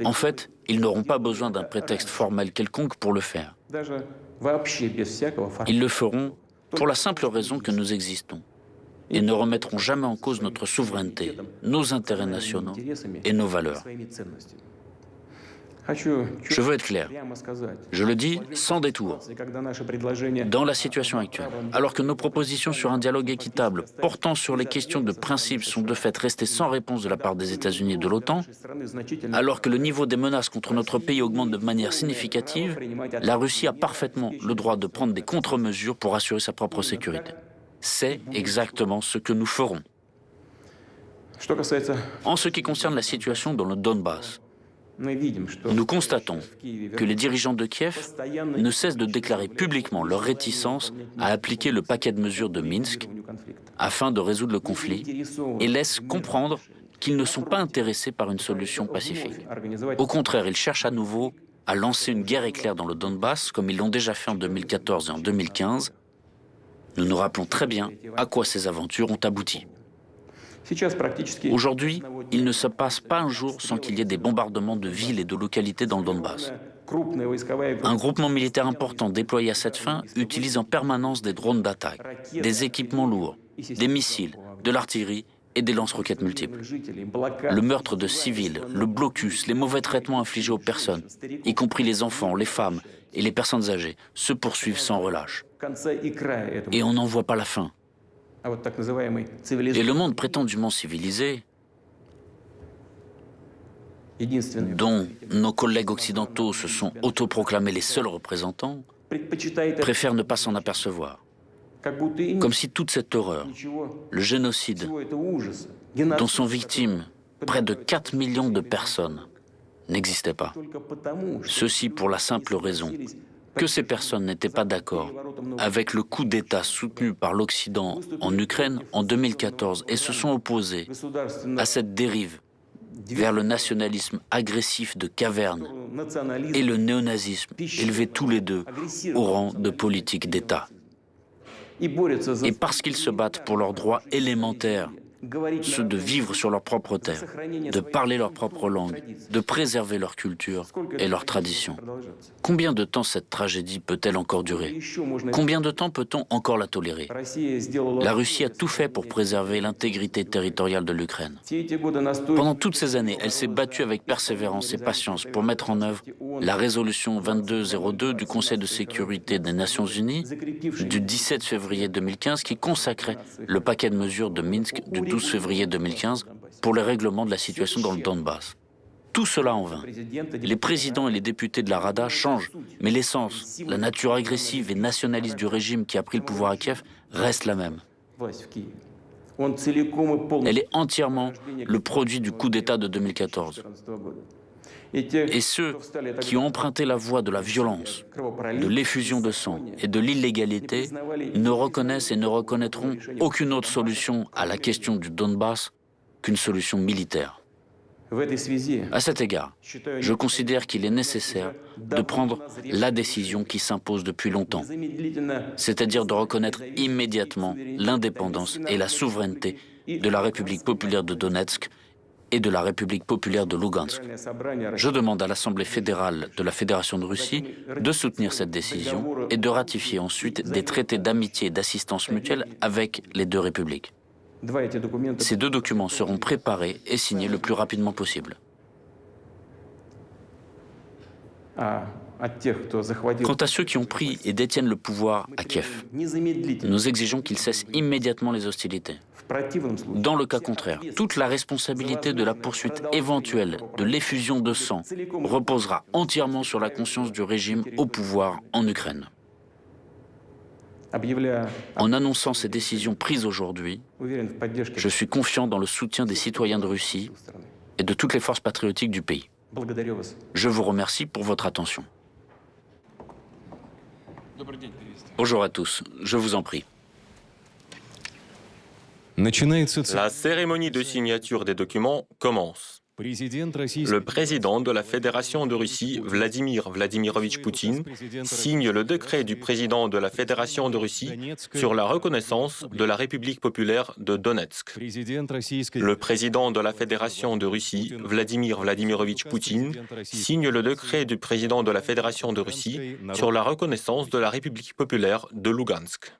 En fait, ils n'auront pas besoin d'un prétexte formel quelconque pour le faire. Ils le feront pour la simple raison que nous existons et ne remettront jamais en cause notre souveraineté, nos intérêts nationaux et nos valeurs. Je veux être clair, je le dis sans détour. Dans la situation actuelle, alors que nos propositions sur un dialogue équitable portant sur les questions de principe sont de fait restées sans réponse de la part des États-Unis et de l'OTAN, alors que le niveau des menaces contre notre pays augmente de manière significative, la Russie a parfaitement le droit de prendre des contre-mesures pour assurer sa propre sécurité. C'est exactement ce que nous ferons. En ce qui concerne la situation dans le Donbass, nous constatons que les dirigeants de Kiev ne cessent de déclarer publiquement leur réticence à appliquer le paquet de mesures de Minsk afin de résoudre le conflit et laissent comprendre qu'ils ne sont pas intéressés par une solution pacifique. Au contraire, ils cherchent à nouveau à lancer une guerre éclair dans le Donbass comme ils l'ont déjà fait en 2014 et en 2015. Nous nous rappelons très bien à quoi ces aventures ont abouti. Aujourd'hui, il ne se passe pas un jour sans qu'il y ait des bombardements de villes et de localités dans le Donbass. Un groupement militaire important déployé à cette fin utilise en permanence des drones d'attaque, des équipements lourds, des missiles, de l'artillerie et des lance-roquettes multiples. Le meurtre de civils, le blocus, les mauvais traitements infligés aux personnes, y compris les enfants, les femmes et les personnes âgées, se poursuivent sans relâche. Et on n'en voit pas la fin. Et le monde prétendument civilisé, dont nos collègues occidentaux se sont autoproclamés les seuls représentants, préfère ne pas s'en apercevoir. Comme si toute cette horreur, le génocide, dont sont victimes près de 4 millions de personnes, n'existait pas. Ceci pour la simple raison que ces personnes n'étaient pas d'accord avec le coup d'État soutenu par l'Occident en Ukraine en 2014 et se sont opposés à cette dérive vers le nationalisme agressif de caverne et le néonazisme, élevés tous les deux au rang de politique d'État. Et parce qu'ils se battent pour leurs droits élémentaires ceux de vivre sur leur propre terre, de parler leur propre langue, de préserver leur culture et leurs traditions. Combien de temps cette tragédie peut-elle encore durer? Combien de temps peut-on encore la tolérer? La Russie a tout fait pour préserver l'intégrité territoriale de l'Ukraine. Pendant toutes ces années, elle s'est battue avec persévérance et patience pour mettre en œuvre la résolution 2202 du Conseil de sécurité des Nations Unies du 17 février 2015 qui consacrait le paquet de mesures de Minsk du 12 février 2015 pour le règlement de la situation dans le Donbass. Tout cela en vain. Les présidents et les députés de la Rada changent, mais l'essence, la nature agressive et nationaliste du régime qui a pris le pouvoir à Kiev reste la même. Elle est entièrement le produit du coup d'État de 2014. Et ceux qui ont emprunté la voie de la violence, de l'effusion de sang et de l'illégalité ne reconnaissent et ne reconnaîtront aucune autre solution à la question du Donbass qu'une solution militaire. À cet égard, je considère qu'il est nécessaire de prendre la décision qui s'impose depuis longtemps, c'est-à-dire de reconnaître immédiatement l'indépendance et la souveraineté de la République populaire de Donetsk et de la République populaire de Lugansk. Je demande à l'Assemblée fédérale de la Fédération de Russie de soutenir cette décision et de ratifier ensuite des traités d'amitié et d'assistance mutuelle avec les deux républiques. Ces deux documents seront préparés et signés le plus rapidement possible. Quant à ceux qui ont pris et détiennent le pouvoir à Kiev, nous exigeons qu'ils cessent immédiatement les hostilités. Dans le cas contraire, toute la responsabilité de la poursuite éventuelle de l'effusion de sang reposera entièrement sur la conscience du régime au pouvoir en Ukraine. En annonçant ces décisions prises aujourd'hui, je suis confiant dans le soutien des citoyens de Russie et de toutes les forces patriotiques du pays. Je vous remercie pour votre attention. Bonjour à tous, je vous en prie. La cérémonie de signature des documents commence. Le président de la Fédération de Russie, Vladimir Vladimirovitch Poutine, signe le décret du président de la Fédération de Russie sur la reconnaissance de la République populaire de Donetsk. Le président de la Fédération de Russie, Vladimir Vladimirovitch Poutine, signe le décret du président de la Fédération de Russie sur la reconnaissance de la République populaire de Lugansk.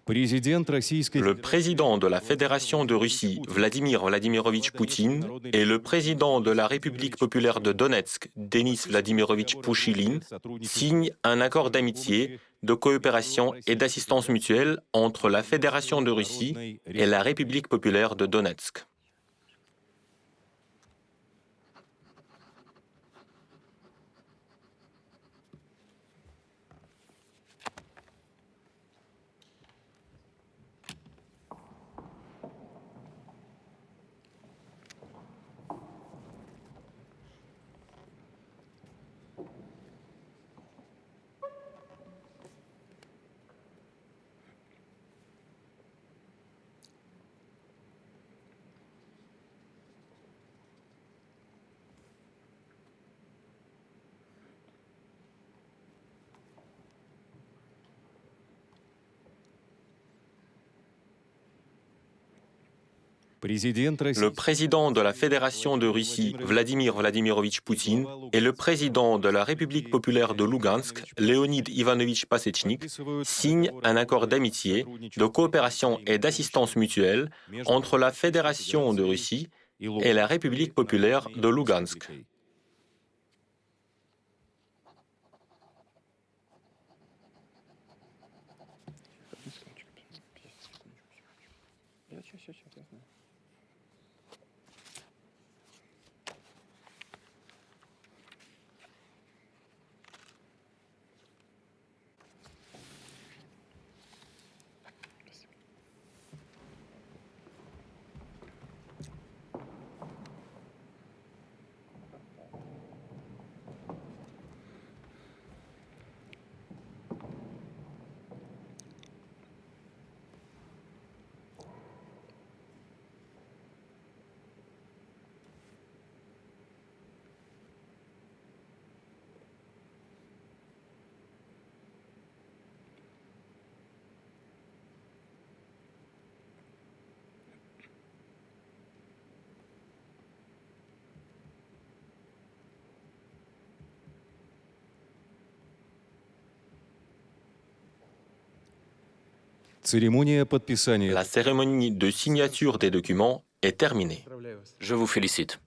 Le président de la Fédération de Russie, Vladimir Vladimirovitch Poutine, et le président de la République populaire de Donetsk, Denis Vladimirovitch Pouchilin, signent un accord d'amitié, de coopération et d'assistance mutuelle entre la Fédération de Russie et la République populaire de Donetsk. Le président de la Fédération de Russie, Vladimir Vladimirovitch Poutine, et le président de la République populaire de Lugansk, Leonid Ivanovich Pasechnik, signent un accord d'amitié, de coopération et d'assistance mutuelle entre la Fédération de Russie et la République populaire de Lugansk. La cérémonie de signature des documents est terminée. Je vous félicite.